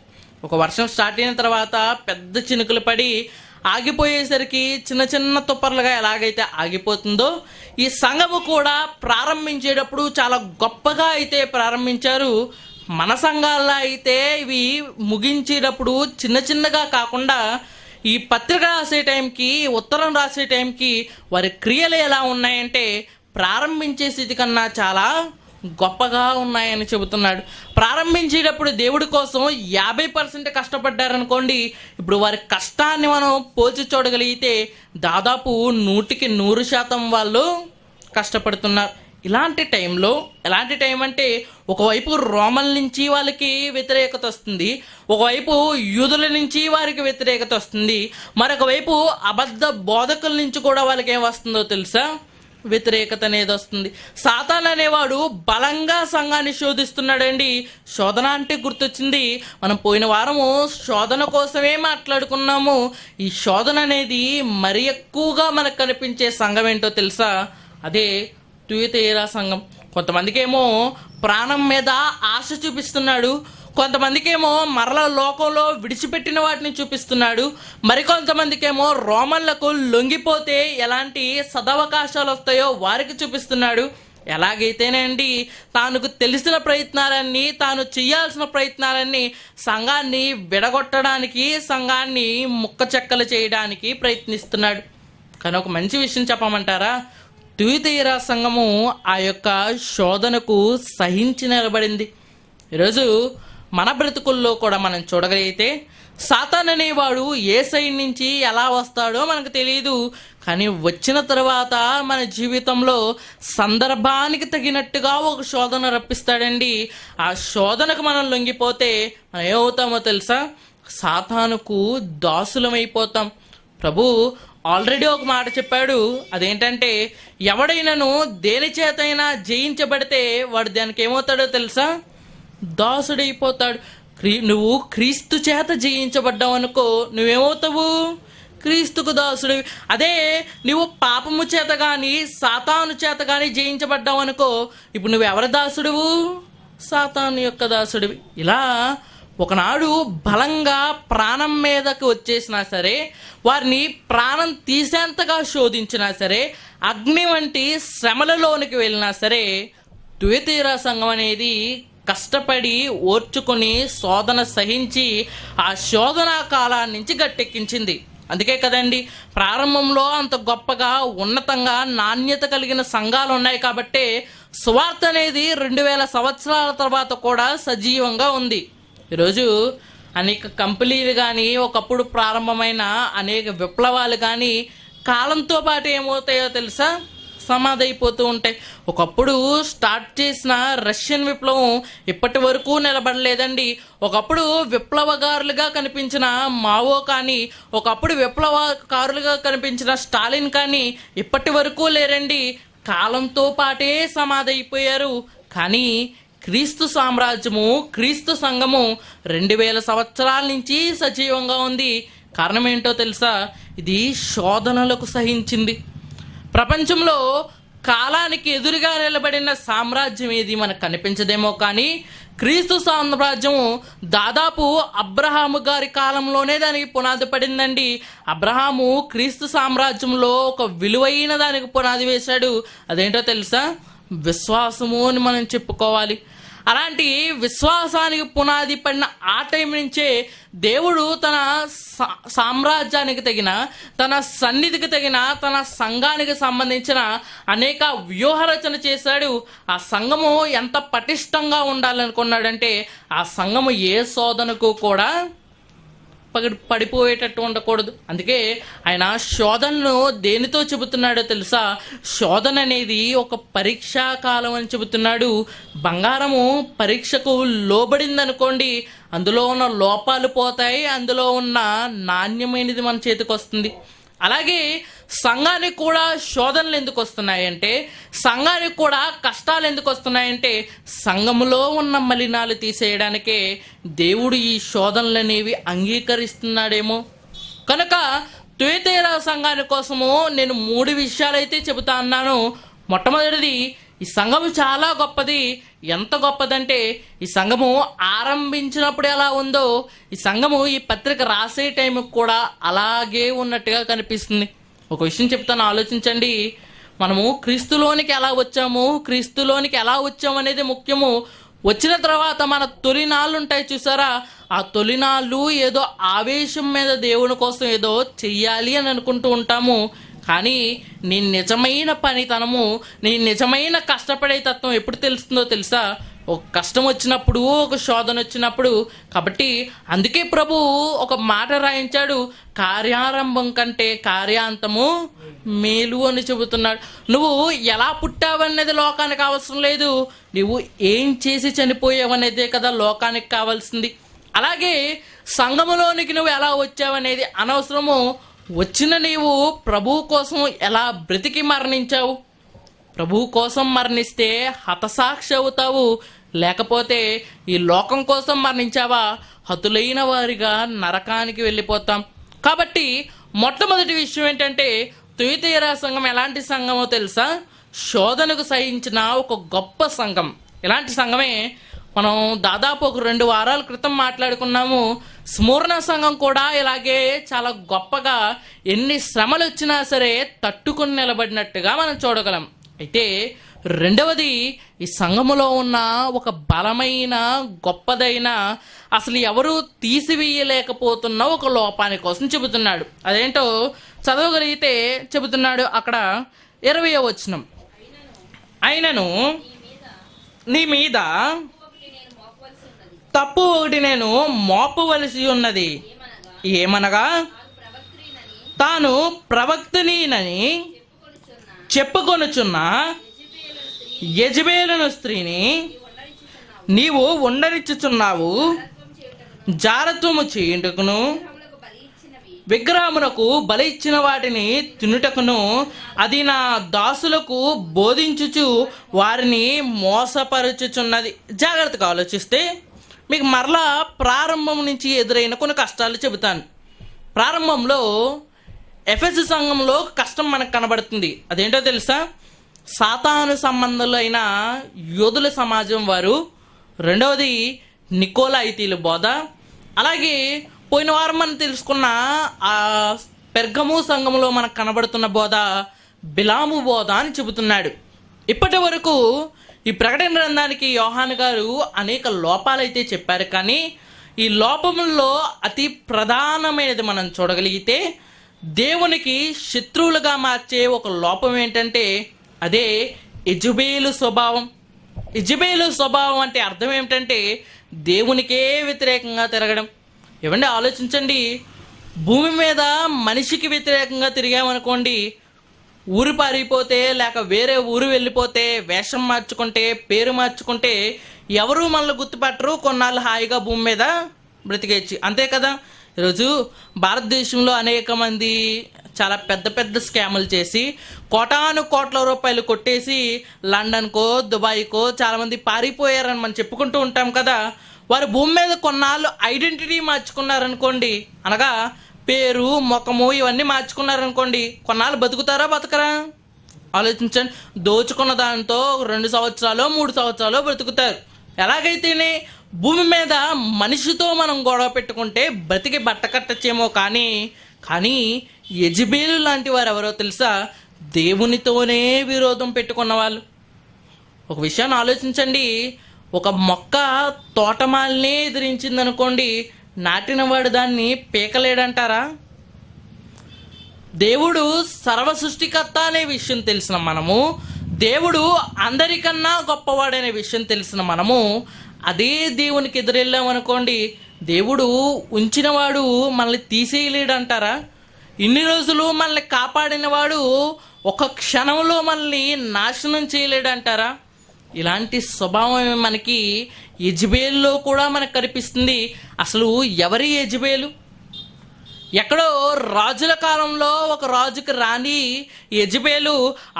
ఒక వర్షం స్టార్ట్ అయిన తర్వాత పెద్ద చినుకులు పడి ఆగిపోయేసరికి చిన్న చిన్న తుప్పర్లుగా ఎలాగైతే ఆగిపోతుందో, ఈ సంఘము కూడా ప్రారంభించేటప్పుడు చాలా గొప్పగా అయితే ప్రారంభించారు. మన సంఘాల్లో అయితే ఇవి ముగించేటప్పుడు చిన్న చిన్నగా కాకుండా ఈ పత్రిక రాసే టైంకి, ఉత్తరం రాసే టైంకి వారి క్రియలు ఎలా ఉన్నాయంటే ప్రారంభించే స్థితి కన్నా చాలా గొప్పగా ఉన్నాయని చెబుతున్నాడు. ప్రారంభించేటప్పుడు దేవుడి కోసం 50% కష్టపడ్డారనుకోండి, ఇప్పుడు వారి కష్టాన్ని మనం పోల్చి చూడగలిగితే దాదాపు 100% వాళ్ళు కష్టపడుతున్నారు. ఇలాంటి టైంలో, ఎలాంటి టైం అంటే ఒకవైపు రోమన్ నుంచి వాళ్ళకి వ్యతిరేకత వస్తుంది, ఒకవైపు యూదుల నుంచి వారికి వ్యతిరేకత వస్తుంది, మరొక వైపు అబద్ధ బోధకుల నుంచి కూడా వాళ్ళకి ఏం వస్తుందో తెలుసా? వ్యతిరేకత అనేది వస్తుంది. సాతాన్ అనేవాడు బలంగా సంఘాన్ని శోధిస్తున్నాడండి. శోధన అంటే గుర్తొచ్చింది, మనం పోయిన వారము శోధన కోసమే మాట్లాడుకున్నాము. ఈ శోధన అనేది మరి ఎక్కువగా మనకు కనిపించే సంఘం ఏంటో తెలుసా? అదే తుయతైర సంఘం. కొంతమందికేమో ప్రాణం మీద ఆశ చూపిస్తున్నాడు, కొంతమందికేమో మరల లోకంలో విడిచిపెట్టిన వాటిని చూపిస్తున్నాడు, మరికొంతమందికేమో రోమన్లకు లొంగిపోతే ఎలాంటి సదవకాశాలు వస్తాయో వారికి చూపిస్తున్నాడు. ఎలాగైతేనండి తానుకు తెలిసిన ప్రయత్నాలన్నీ, తాను చేయాల్సిన ప్రయత్నాలన్నీ సంఘాన్ని విడగొట్టడానికి, సంఘాన్ని ముక్క చెక్కలు చేయడానికి ప్రయత్నిస్తున్నాడు. కానీ ఒక మంచి విషయం చెప్పమంటారా? తుయతైర సంఘము ఆ యొక్క శోధనకు సహించి నిలబడింది. ఈరోజు మన బ్రతుకుల్లో కూడా మనం చూడగలిగితే సాతాన్ అనేవాడు ఏ సైడ్ నుంచి ఎలా వస్తాడో మనకు తెలియదు. కానీ వచ్చిన తర్వాత మన జీవితంలో సందర్భానికి తగినట్టుగా ఒక శోధన రప్పిస్తాడండి. ఆ శోధనకు మనం లొంగిపోతే మనం ఏమవుతామో తెలుసా? సాతానుకు దాసులమైపోతాం. ప్రభు ఆల్రెడీ ఒక మాట చెప్పాడు. అదేంటంటే, ఎవడైనాను దేని చేతైనా జయించబడితే వాడు దానికి ఏమవుతాడో తెలుసా? దాసుడైపోతాడు. నువ్వు క్రీస్తు చేత జయించబడ్డావు అనుకో, నువ్వేమవుతావు? క్రీస్తుకు దాసుడు. అదే నువ్వు పాపము చేత కానీ సాతాను చేత కానీ జయించబడ్డావు అనుకో, ఇప్పుడు నువ్వు ఎవరి దాసుడువు? సాతాను యొక్క దాసుడివి. ఇలా ఒకనాడు బలంగా ప్రాణం మీదకి వచ్చేసినా సరే, వారిని ప్రాణం తీసేంతగా శోధించినా సరే, అగ్ని వంటి శ్రమలలోనికి వెళ్ళినా సరే, తుయతీరా సంఘం అనేది కష్టపడి ఓర్చుకొని శోధన సహించి ఆ శోధనా కాలాన్ని నుంచి గట్టెక్కించింది. అందుకే కదండి ప్రారంభంలో అంత గొప్పగా ఉన్నతంగా నాణ్యత కలిగిన సంఘాలు ఉన్నాయి కాబట్టే సువార్త అనేది 2000 సంవత్సరాల తర్వాత కూడా సజీవంగా ఉంది. ఈరోజు అనేక కంపెనీలు కానీ, ఒకప్పుడు ప్రారంభమైన అనేక విప్లవాలు కానీ కాలంతో పాటు ఏమవుతాయో తెలుసా? సమాధైపోతూ ఉంటాయి. ఒకప్పుడు స్టార్ట్ చేసిన రష్యన్ విప్లవం ఇప్పటి వరకు నిలబడలేదండి. ఒకప్పుడు విప్లవకారులుగా కనిపించిన మావో కానీ, ఒకప్పుడు విప్లవకారులుగా కనిపించిన స్టాలిన్ కానీ ఇప్పటి వరకు లేరండి. కాలంతో పాటే సమాధైపోయారు. కానీ క్రీస్తు సామ్రాజ్యము, క్రీస్తు సంఘము 2000 సంవత్సరాల నుంచి సజీవంగా ఉంది. కారణం ఏంటో తెలుసా? ఇది శోధనలకు సహించింది. ప్రపంచంలో కాలానికి ఎదురుగా నిలబడిన సామ్రాజ్యం ఏది మనకు కనిపించదేమో, కానీ క్రీస్తు సామ్రాజ్యము దాదాపు అబ్రహాము గారి కాలంలోనే దానికి పునాది పడిందండి. అబ్రహాము క్రీస్తు సామ్రాజ్యంలో ఒక విలువైన దానికి పునాది వేశాడు. అదేంటో తెలుసా? విశ్వాసము అని మనం చెప్పుకోవాలి. అలాంటి విశ్వాసానికి పునాది పడిన ఆ టైం నుంచే దేవుడు తన సామ్రాజ్యానికి తగిన, తన సన్నిధికి తగిన, తన సంఘానికి సంబంధించిన అనేక వ్యూహరచన చేశాడు. ఆ సంఘము ఎంత పటిష్టంగా ఉండాలనుకున్నాడంటే, ఆ సంఘము ఏ శోధనకు కూడా పడిపోయేటట్టు ఉండకూడదు. అందుకే ఆయన శోధనను దేనితో చెబుతున్నాడో తెలుసా? శోధన అనేది ఒక పరీక్షా కాలం అని చెబుతున్నాడు. బంగారము పరీక్షకు లోబడిందనుకోండి, అందులో ఉన్న లోపాలు పోతాయి, అందులో ఉన్న నాణ్యమైనది మన చేతికి వస్తుంది. అలాగే సంఘానికి కూడా శోధనలు ఎందుకు వస్తున్నాయంటే, సంఘానికి కూడా కష్టాలు ఎందుకు వస్తున్నాయంటే, సంఘములో ఉన్న మలినాలు తీసేయడానికే దేవుడు ఈ శోధనలు అనేవి అంగీకరిస్తున్నాడేమో. కనుక తుయతీరా సంఘాని కోసము నేను 3 విషయాలైతే చెబుతా అన్నాను. మొట్టమొదటిది, ఈ సంఘము చాలా గొప్పది. ఎంత గొప్పదంటే, ఈ సంఘము ఆరంభించినప్పుడు ఎలా ఉందో, ఈ సంఘము ఈ పత్రిక రాసే టైంకి కూడా అలాగే ఉన్నట్టుగా కనిపిస్తుంది. ఒక విషయం చెప్తాను, ఆలోచించండి. మనము క్రీస్తులోనికి ఎలా వచ్చాము అనేది ముఖ్యము. వచ్చిన తర్వాత మన తొలినాళ్ళు ఉంటాయి చూసారా, ఆ తొలినాళ్ళు ఏదో ఆవేశం మీద దేవుని కోసం ఏదో చెయ్యాలి అని అనుకుంటూ ఉంటాము. కానీ నీ నిజమైన పనితనము, నీ నిజమైన కష్టపడే తత్వం ఎప్పుడు తెలుస్తుందో తెలుసా? ఒక కష్టం వచ్చినప్పుడు, ఒక శోధన వచ్చినప్పుడు. కాబట్టి అందుకే ప్రభు ఒక మాట రాయించాడు, కార్యారంభం కంటే కార్యాంతము మేలు అని చెబుతున్నాడు. నువ్వు ఎలా పుట్టావనేది లోకానికి అవసరం లేదు, నువ్వు ఏం చేసి చనిపోయావనేదే కదా లోకానికి కావాల్సింది. అలాగే సంఘములోనికి నువ్వు ఎలా వచ్చావనేది అనవసరము. వచ్చిన నీవు ప్రభువు కోసం ఎలా బ్రతికి మరణించావు? ప్రభువు కోసం మరణిస్తే హతసాక్షి అవుతావు, లేకపోతే ఈ లోకం కోసం మరణించావా, హతులైన వారిగా నరకానికి వెళ్ళిపోతాం. కాబట్టి మొట్టమొదటి విషయం ఏంటంటే, తుయతీరా సంఘం ఎలాంటి సంఘమో తెలుసా? శోధనకు సహించిన ఒక గొప్ప సంఘం. ఇలాంటి సంఘమే మనం దాదాపు ఒక 2 వారాల క్రితం మాట్లాడుకున్నాము. స్మూర్ణ సంఘం కూడా ఇలాగే చాలా గొప్పగా ఎన్ని శ్రమలు వచ్చినా సరే తట్టుకుని నిలబడినట్టుగా మనం చూడగలం. అయితే రెండవది, ఈ సంఘములో ఉన్న ఒక బలమైన గొప్పదైన, అసలు ఎవరు తీసివేయలేకపోతున్న ఒక లోపాని కోసం చెబుతున్నాడు. అదేంటో చదవగలిగితే చెబుతున్నాడు అక్కడ 20వ వచనం. అయినను నీ మీద తప్పు ఒకటి నేను మోపవలసి ఉన్నది. ఏమనగా తాను ప్రవక్తనినని చెప్పుకొనుచున్న యెజబెలు స్త్రీని నీవు ఉండనిచ్చుచున్నావు. జారత్వము చేయుటకును విగ్రహమునకు బలి ఇచ్చిన వాటిని తినుటకును అది నా దాసులకు బోధించుచు వారిని మోసపరుచుచున్నది. జాగ్రత్తగా ఆలోచిస్తే మీకు మరలా ప్రారంభం నుంచి ఎదురైన కొన్ని కష్టాలు చెబుతాను. ప్రారంభంలో ఎఫెసు సంఘంలో కష్టం మనకు కనబడుతుంది. అదేంటో తెలుసా? సాతాను సంబంధులైన యోధుల సమాజం వారు, రెండవది నికోలాయితీల బోధ, అలాగే పోయిన వారం మనం తెలుసుకున్న ఆ పెర్గము సంఘంలో మనకు కనబడుతున్న బోధ బిలాము బోధ అని చెబుతున్నాడు. ఇప్పటి వరకు ఈ ప్రకటన గ్రంథానికి యోహాను గారు అనేక లోపాలైతే చెప్పారు. కానీ ఈ లోపముల్లో అతి ప్రధానమైనది మనం చూడగలిగితే దేవునికి శత్రువులుగా మార్చే ఒక లోపం ఏంటంటే అదే యెజబెలు స్వభావం. యెజబెలు స్వభావం అంటే అర్థం ఏమిటంటే దేవునికే వ్యతిరేకంగా తిరగడం. ఏమంటే ఆలోచించండి, భూమి మీద మనిషికి వ్యతిరేకంగా తిరిగామనుకోండి, ఊరు పారిపోతే లేక వేరే ఊరు వెళ్ళిపోతే వేషం మార్చుకుంటే పేరు మార్చుకుంటే ఎవరు మనల్ని గుర్తుపట్టరు, కొన్నాళ్ళు హాయిగా భూమి మీద బ్రతికేయచ్చు, అంతే కదా. ఈరోజు భారతదేశంలో అనేక మంది చాలా పెద్ద పెద్ద స్కాములు చేసి కోటాను కోట్ల రూపాయలు కొట్టేసి లండన్కో దుబాయ్కో చాలామంది పారిపోయారని మనం చెప్పుకుంటూ ఉంటాం కదా. వారు భూమి మీద కొన్నాళ్ళు ఐడెంటిటీ మార్చుకున్నారనుకోండి, అనగా పేరు ముఖము ఇవన్నీ మార్చుకున్నారనుకోండి, కొన్నాళ్ళు బతుకుతారా బతకరా ఆలోచించండి. దోచుకున్న దాంతో 2 సంవత్సరాలు 3 సంవత్సరాలు బ్రతుకుతారు. ఎలాగైతేనే భూమి మీద మనిషితో మనం గొడవ పెట్టుకుంటే బ్రతికి బట్ట కట్టచ్చేమో, కానీ యెజబెలు లాంటి వారు ఎవరో తెలుసా? దేవునితోనే విరోధం పెట్టుకున్న వాళ్ళు. ఒక విషయాన్ని ఆలోచించండి, ఒక మొక్క తోటమాలినే ఎదిరించిందనుకోండి, నాటినవాడు దాన్ని పీకలేడంటారా? దేవుడు సర్వ సృష్టికర్త అనే విషయం తెలిసిన మనము, దేవుడు అందరికన్నా గొప్పవాడనే విషయం తెలిసిన మనము అదే దేవునికి ఎదురెళ్ళామనుకోండి, దేవుడు ఉంచినవాడు మనల్ని తీసేయలేడంటారా? ఇన్ని రోజులు మనల్ని కాపాడినవాడు ఒక క్షణంలో మనల్ని నాశనం చేయలేడంటారా? ఇలాంటి స్వభావం మనకి యెజబెల్లో కూడా మనకు కనిపిస్తుంది. అసలు ఎవరి యెజబెలు? ఎక్కడో రాజుల కాలంలో ఒక రాజుకి రాని యెజబెలు.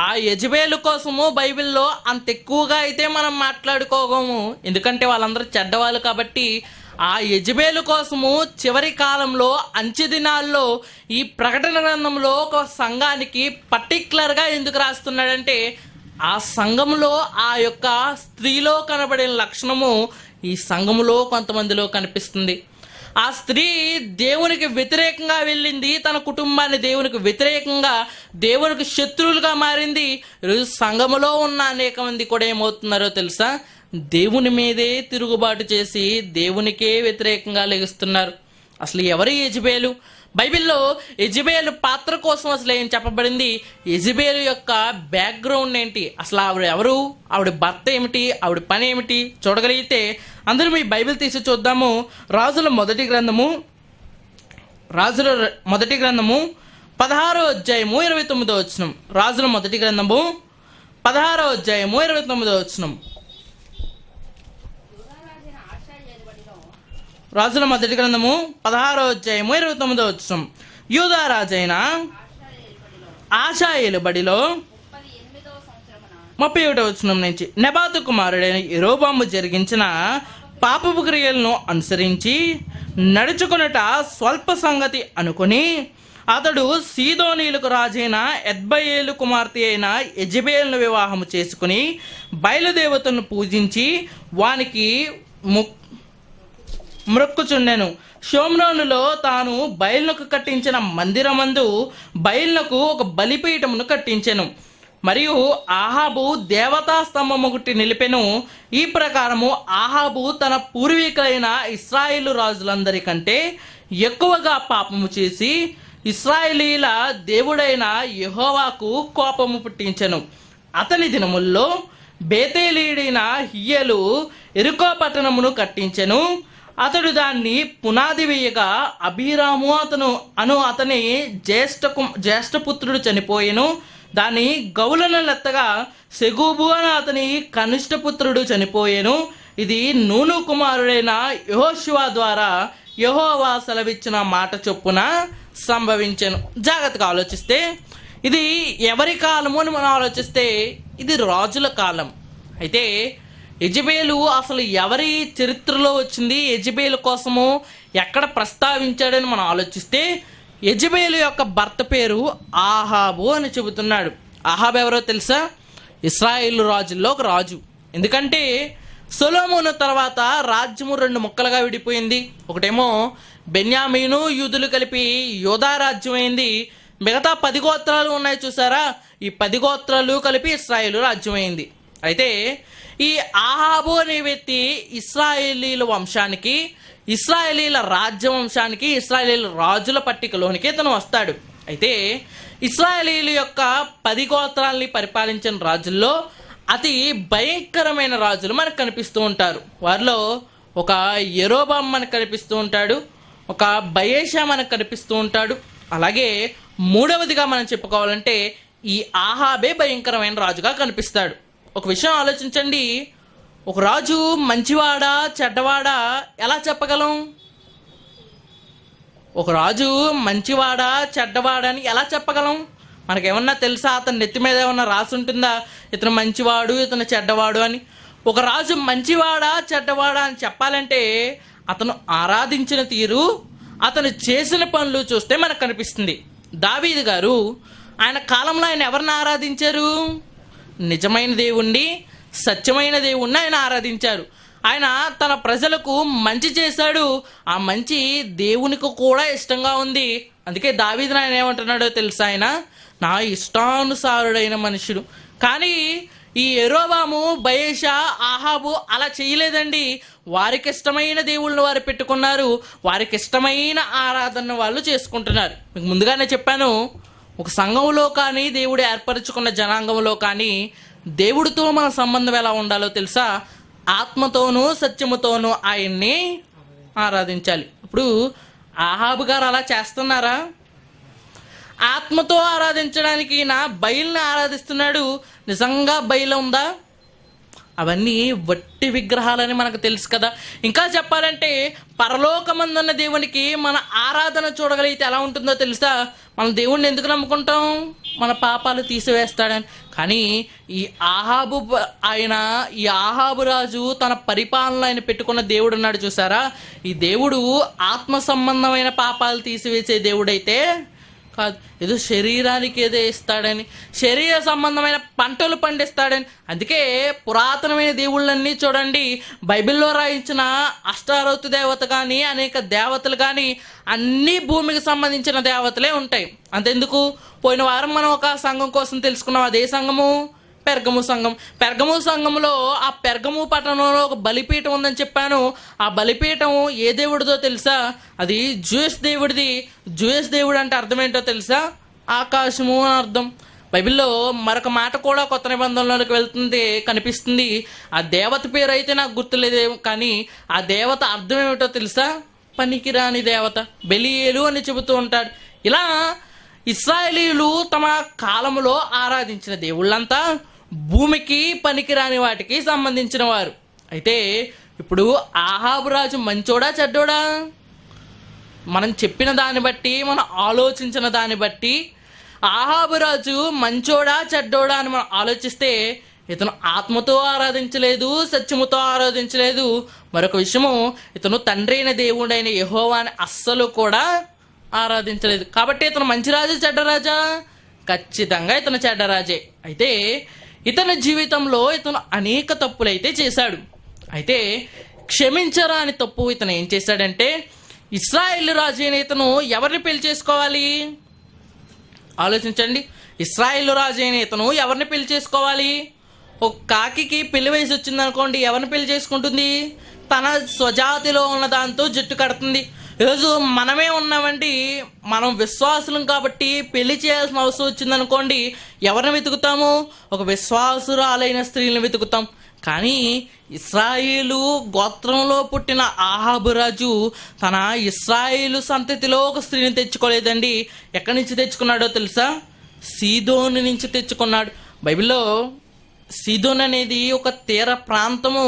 ఆ యెజబెలు కోసము బైబిల్లో అంత ఎక్కువగా అయితే మనం మాట్లాడుకోగము, ఎందుకంటే వాళ్ళందరూ చెడ్డవాళ్ళు కాబట్టి. ఆ యెజబెలు కోసము చివరి కాలంలో అంచె దినాల్లో ఈ ప్రకటన గ్రంథంలో ఒక సంఘానికి పర్టిక్యులర్గా ఎందుకు రాస్తున్నాడంటే ఆ సంఘంలో ఆ యొక్క స్త్రీలో కనబడిన లక్షణము ఈ సంఘములో కొంతమందిలో కనిపిస్తుంది. ఆ స్త్రీ దేవునికి వ్యతిరేకంగా వెళ్ళింది, తన కుటుంబాన్ని దేవునికి వ్యతిరేకంగా, దేవునికి శత్రువులుగా మారింది. ఈరోజు సంఘములో ఉన్న అనేక మంది కూడా ఏమవుతున్నారో తెలుసా? దేవుని మీదే తిరుగుబాటు చేసి దేవునికే వ్యతిరేకంగా లెగుస్తున్నారు. అసలు ఎవరు యెజబెలు? బైబిల్లో యెజబెలు పాత్ర కోసం అసలు ఏం చెప్పబడింది? యెజబెలు యొక్క బ్యాక్గ్రౌండ్ ఏంటి? అసలు ఆవిడ ఎవరు? ఆవిడ భర్త ఏమిటి? ఆవిడ పని ఏమిటి? చూడగలిగితే అందరూ మీ బైబిల్ తీసి చూద్దాము. రాజుల మొదటి గ్రంథము 16వ అధ్యాయము 29వ వచనం. రాజుల మొదటి గ్రంథము 16వ అధ్యాయము 29వ వచనం. రాజుల మొదటి గ్రంథము 16వ అధ్యాయము 29వ వచనం. యూదా రాజైన ఆషా ఏలుబడిలో 38వ వచనం నుంచి నెబాతు కుమారుడైన యెరోబాము జరిగించిన పాపపు క్రియలను అనుసరించి నడుచుకొనుట స్వల్ప సంగతి అనుకుని అతడు సీదోనీలకు రాజైన ఎద్బయేలు కుమార్తె అయిన యెజబెలును వివాహము చేసుకుని బయలుదేవతను పూజించి వానికి మ్రొక్కుచుండెను. షోమ్రోనులో తాను బయలునకు కట్టించిన మందిరమందు బయలునకు ఒక బలిపీఠమును కట్టించెను. మరియు ఆహాబు దేవతా స్తంభము ఒకటి నిలిపెను. ఈ ప్రకారము ఆహాబు తన పూర్వీకులైన ఇశ్రాయేలు రాజులందరికంటే ఎక్కువగా పాపము చేసి ఇశ్రాయేలీల దేవుడైన యెహోవాకు కోపము పుట్టించెను. అతని దినముల్లో బేతేలీడైన హియ్యలు ఎరుకో పట్టణమును కట్టించెను. అతడు దాన్ని పునాది వేయగా అబీరాము అతని జ్యేష్ఠపుత్రుడు చనిపోయెను. దాని గౌలను లెత్తగా సెగూబు అతని కనిష్ఠపుత్రుడు చనిపోయెను. ఇది నూను కుమారుడైన యెహోషువ ద్వారా యెహోవా సెలవిచ్చిన మాట చొప్పున సంభవించెను. జాగ్రత్తగా ఆలోచిస్తే ఇది ఎవరి కాలము అని మనం ఆలోచిస్తే ఇది రాజుల కాలం. అయితే యెజబేలు అసలు ఎవరి చరిత్రలో వచ్చింది, యెజబేలు కోసము ఎక్కడ ప్రస్తావించాడని మనం ఆలోచిస్తే యెజబేలు యొక్క భర్త పేరు ఆహాబు అని చెబుతున్నాడు. ఆహాబు ఎవరో తెలుసా? ఇశ్రాయేలు రాజుల్లో ఒక రాజు. ఎందుకంటే సొలొమోను తర్వాత రాజ్యము 2 ముక్కలుగా విడిపోయింది. ఒకటేమో బెన్యామీను యూదులు కలిపి యోధా రాజ్యం అయింది. మిగతా 10 గోత్రాలు ఉన్నాయి చూసారా, ఈ 10 గోత్రాలు కలిపి ఇశ్రాయేలు రాజ్యం అయింది. అయితే ఈ ఆహాబు అనే వ్యక్తి ఇశ్రాయేలీల వంశానికి, ఇశ్రాయేలీల రాజ్య వంశానికి, ఇశ్రాయేలీల రాజుల పట్టికలోనికి ఇతను వస్తాడు. అయితే ఇశ్రాయేలీల యొక్క 10 గోత్రాలని పరిపాలించిన రాజుల్లో అతి భయంకరమైన రాజులు మనకు కనిపిస్తూ ఉంటారు. వారిలో ఒక యెరోబాము మనకు కనిపిస్తూ ఉంటాడు, ఒక బయేషా మనకు కనిపిస్తూ ఉంటాడు. అలాగే మూడవదిగా మనం చెప్పుకోవాలంటే ఈ ఆహాబే భయంకరమైన రాజుగా కనిపిస్తాడు. ఒక విషయం ఆలోచించండి, ఒక రాజు మంచివాడా చెడ్డవాడా ఎలా చెప్పగలం? ఒక రాజు మంచివాడా చెడ్డవాడా అని ఎలా చెప్పగలం? మనకేమన్నా తెలుసా? అతని నెత్తి మీద ఏమన్నా రాసి ఉంటుందా ఇతను మంచివాడు ఇతను చెడ్డవాడు అని? ఒక రాజు మంచివాడా చెడ్డవాడా అని చెప్పాలంటే అతను ఆరాధించిన తీరు, అతను చేసిన పనులు చూస్తే మనకు కనిపిస్తుంది. దావీదు గారు ఆయన కాలంలో ఆయన ఎవరిని ఆరాధించారు? నిజమైన దేవుణ్ణి, సత్యమైన దేవుణ్ణి ఆయన ఆరాధించారు. ఆయన తన ప్రజలకు మంచి చేశాడు. ఆ మంచి దేవునికి కూడా ఇష్టంగా ఉంది. అందుకే దావీదు ఆయన ఏమంటున్నాడో తెలుసా? ఆయన నా ఇష్టానుసారుడైన మనుషుడు. కానీ ఈ యెరోబాము, బయేషా, ఆహాబు అలా చేయలేదండి. వారికి ఇష్టమైన దేవుళ్ళను వారు పెట్టుకున్నారు, వారికి ఇష్టమైన ఆరాధన వాళ్ళు చేసుకుంటున్నారు. మీకు ముందుగానే చెప్పాను, ఒక సంఘంలో కానీ దేవుడు ఏర్పరచుకున్న జనాంగంలో కానీ దేవుడితో మన సంబంధం ఎలా ఉండాలో తెలుసా? ఆత్మతోనూ సత్యముతోనూ ఆయన్ని ఆరాధించాలి. ఇప్పుడు ఆహాబు గారు అలా చేస్తున్నారా? ఆత్మతో ఆరాధించడానికి నా బయలుని ఆరాధిస్తున్నాడు. నిజంగా బయలు ఉందా? అవన్నీ వట్టి విగ్రహాలని మనకు తెలుసు కదా. ఇంకా చెప్పాలంటే పరలోకమందున్న దేవునికి మన ఆరాధన చూడగలిగితే ఎలా ఉంటుందో తెలుసా? మనం దేవుణ్ణి ఎందుకు నమ్ముకుంటాం? మన పాపాలు తీసివేస్తాడని. కానీ ఈ ఆహాబు రాజు తన పరిపాలన ఆయన పెట్టుకున్న దేవుడు ఉన్నాడు చూసారా? ఈ దేవుడు ఆత్మ సంబంధమైన పాపాలు తీసివేసే దేవుడైతే కాదు. ఏదో శరీరానికి ఏదో ఇస్తాడని, శరీర సంబంధమైన పంటలు పండిస్తాడని. అందుకే పురాతనమైన దేవుళ్ళన్నీ చూడండి, బైబిల్లో రాయించిన అష్టారోతు దేవత కానీ అనేక దేవతలు కానీ అన్నీ భూమికి సంబంధించిన దేవతలే ఉంటాయి. అంతెందుకు, పోయిన వారం మనం ఒక సంఘం కోసం తెలుసుకున్నాం. అదే సంఘము పెర్గము సంఘం. పెర్గము సంఘంలో ఆ పెర్గము పట్టణంలో ఒక బలిపీఠం ఉందని చెప్పాను. ఆ బలిపీఠం ఏ దేవుడిదో తెలుసా? అది జూయస్ దేవుడిది. జూయస్ దేవుడు అంటే అర్థం ఏంటో తెలుసా? ఆకాశము అని అర్థం. బైబిల్లో మరొక మాట కూడా కొత్త నిబంధనలోకి వెళ్తుంది కనిపిస్తుంది. ఆ దేవత పేరు అయితే నాకు గుర్తులేదే, కానీ ఆ దేవత అర్థం ఏమిటో తెలుసా? పనికిరాని దేవత, బెలియేలు అని చెబుతూ ఉంటాడు. ఇలా ఇశ్రాయేలీయులు తమ కాలంలో ఆరాధించిన దేవుళ్ళంతా భూమికి పనికిరాని వాటికి సంబంధించిన వారు. అయితే ఇప్పుడు ఆహాబు రాజు మంచోడా చెడ్డోడా? మనం చెప్పిన దాన్ని బట్టి, మనం ఆలోచించిన దాన్ని బట్టి ఆహాబు రాజు మంచోడా చెడ్డోడా అని మనం ఆలోచిస్తే ఇతను ఆత్మతో ఆరాధించలేదు, సత్యముతో ఆరాధించలేదు. మరొక విషయము, ఇతను తండ్రి అయిన దేవుడైన యెహోవాని అస్సలు కూడా ఆరాధించలేదు. కాబట్టి ఇతను మంచి రాజు చెడ్డరాజా? ఖచ్చితంగా ఇతను చెడ్డరాజే. అయితే ఇతని జీవితంలో ఇతను అనేక తప్పులైతే చేశాడు. అయితే క్షమించరాని తప్పు ఇతను ఏం చేశాడంటే, ఇశ్రాయేల్ రాజు అయిన ఇతను ఎవరిని పెళ్లి చేసుకోవాలి? ఆలోచించండి. ఇశ్రాయేల్ రాజు అయిన ఇతను ఎవరిని పెళ్లి చేసుకోవాలి? ఒక కాకి పెళ్లి వయసు వచ్చింది అనుకోండి, ఎవరిని పెళ్లి చేసుకుంటుంది? తన స్వజాతిలో ఉన్న దాంతో జట్టు కడుతుంది. ఈరోజు మనమే ఉన్నామండి, మనం విశ్వాసులం కాబట్టి పెళ్లి చేయాల్సిన అవసరం వచ్చిందనుకోండి, ఎవరిని వెతుకుతాము? ఒక విశ్వాసురాలైన స్త్రీని వెతుకుతాం. కానీ ఇశ్రాయేలు గోత్రంలో పుట్టిన ఆహాబు రాజు తన ఇశ్రాయేలు సంతతిలో ఒక స్త్రీని తెచ్చుకోలేదండి. ఎక్కడి నుంచి తెచ్చుకున్నాడో తెలుసా? సీదోను నుంచి తెచ్చుకున్నాడు. బైబిల్లో సీదోన్ అనేది ఒక తీర ప్రాంతము.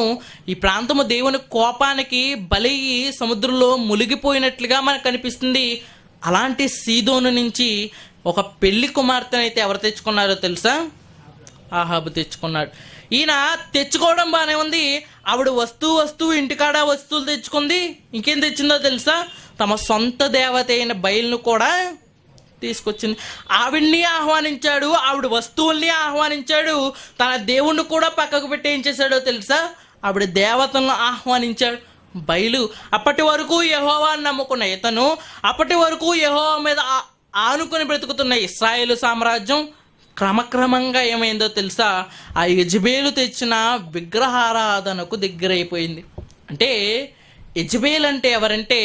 ఈ ప్రాంతము దేవుని కోపానికి బలయ్యి సముద్రంలో మునిగిపోయినట్లుగా మనకు కనిపిస్తుంది. అలాంటి సీదోను నుంచి ఒక పెళ్లి కుమార్తెనైతే ఎవరు తెచ్చుకున్నారో తెలుసా? ఆహాబు తెచ్చుకున్నాడు. ఈయన తెచ్చుకోవడం బాగానే ఉంది. ఆవిడ వస్తువు ఇంటికాడ వస్తువులు తెచ్చుకుంది. ఇంకేం తెచ్చిందో తెలుసా? తమ సొంత దేవత అయిన బయలును కూడా తీసుకొచ్చింది. ఆవిడ్ని ఆహ్వానించాడు, ఆవిడ వస్తువుల్ని ఆహ్వానించాడు, తన దేవుణ్ణి కూడా పక్కకు పెట్టి ఏం చేశాడో తెలుసా? ఆవిడ దేవతలను ఆహ్వానించాడు. బయలు అప్పటి వరకు యెహోవాను నమ్ముకున్న ఇతను, అప్పటి వరకు యెహోవా మీద ఆనుకొని బ్రతుకుతున్న ఇశ్రాయేలు సామ్రాజ్యం క్రమక్రమంగా ఏమైందో తెలుసా? ఆ యెజబేలు తెచ్చిన విగ్రహారాధనకు దగ్గరైపోయింది. అంటే యెజబేల్ అంటే ఎవరంటే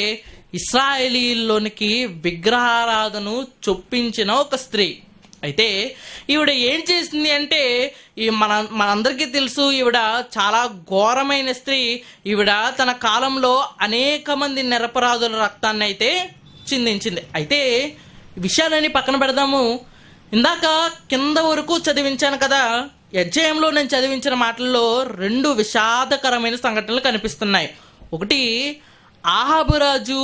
ఇశ్రాయేలీల్లోనికి విగ్రహారాధను చొప్పించిన ఒక స్త్రీ. అయితే ఈవిడ ఏం చేసింది అంటే, మనందరికీ తెలుసు, ఈవిడ చాలా ఘోరమైన స్త్రీ. ఈవిడ తన కాలంలో అనేక మంది నిరపరాధుల రక్తాన్ని అయితే చిందించింది. అయితే విషయాలన్నీ పక్కన పెడదాము. ఇందాక కింద వరకు చదివించాను కదా, అధ్యాయంలో నేను చదివించిన మాటల్లో 2 విషాదకరమైన సంఘటనలు కనిపిస్తున్నాయి. ఒకటి, ఆహాబు రాజు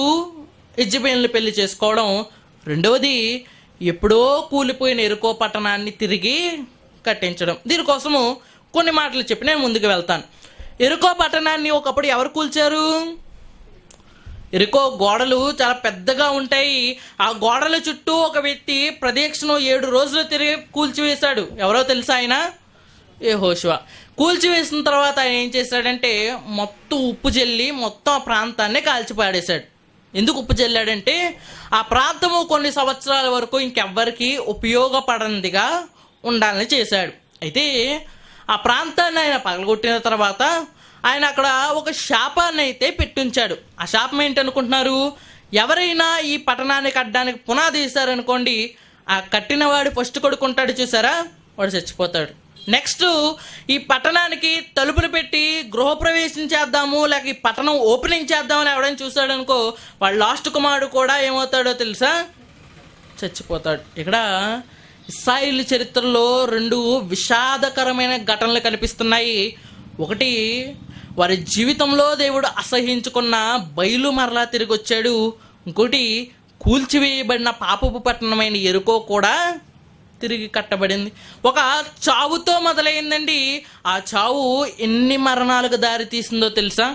యెజబేలుని పెళ్లి చేసుకోవడం. రెండవది, ఎప్పుడో కూలిపోయిన యెరికో పట్టణాన్ని తిరిగి కట్టించడం. దీనికోసము కొన్ని మాటలు చెప్పి నేను ముందుకు వెళ్తాను. యెరికో పట్టణాన్ని ఒకప్పుడు ఎవరు కూల్చారు? యెరికో గోడలు చాలా పెద్దగా ఉంటాయి. ఆ గోడల చుట్టూ ఒక వ్యక్తి ప్రదక్షిణ 7 రోజులు తిరిగి కూల్చివేశాడు. ఎవరో తెలుసా? ఆయన యెహోషువ. కూల్చివేసిన తర్వాత ఆయన ఏం చేశాడంటే, మొత్తం ఉప్పు జల్లి మొత్తం ఆ ప్రాంతాన్ని కాల్చిపాడేశాడు. ఎందుకు ఉప్పు జల్లాడంటే, ఆ ప్రాంతము కొన్ని సంవత్సరాల వరకు ఇంకెవ్వరికి ఉపయోగపడందిగా ఉండాలని చేశాడు. అయితే ఆ ప్రాంతాన్ని ఆయన పగలగొట్టిన తర్వాత ఆయన అక్కడ ఒక శాపాన్ని అయితే పెట్టించాడు. ఆ శాపం ఏంటనుకుంటున్నారు? ఎవరైనా ఈ పట్టణాన్ని కట్టడానికి పునాది వేశారనుకోండి, ఆ కట్టినవాడు ఫస్ట్ కొడుకుంటాడు చూసారా, వాడు చచ్చిపోతాడు. నెక్స్ట్, ఈ పట్టణానికి తలుపులు పెట్టి గృహప్రవేశం చేద్దాము, లేక ఈ పట్టణం ఓపెనింగ్ చేద్దామని ఎవడైనా చూసాడు అనుకో, వాడు లాస్ట్ కుమారుడు కూడా ఏమవుతాడో తెలుసా? చచ్చిపోతాడు. ఇక్కడ ఇశ్రాయేలు చరిత్రలో 2 విషాదకరమైన ఘటనలు కనిపిస్తున్నాయి. ఒకటి, వారి జీవితంలో దేవుడు అసహించుకున్న బయలు మరలా తిరిగి వచ్చాడు. ఇంకోటి, కూల్చివేయబడిన పాపపు పట్టణమైన యెరికో కూడా తిరిగి కట్టబడింది. ఒక చావుతో మొదలైందండి. ఆ చావు ఎన్ని మరణాలకు దారి తీసిందో తెలుసా?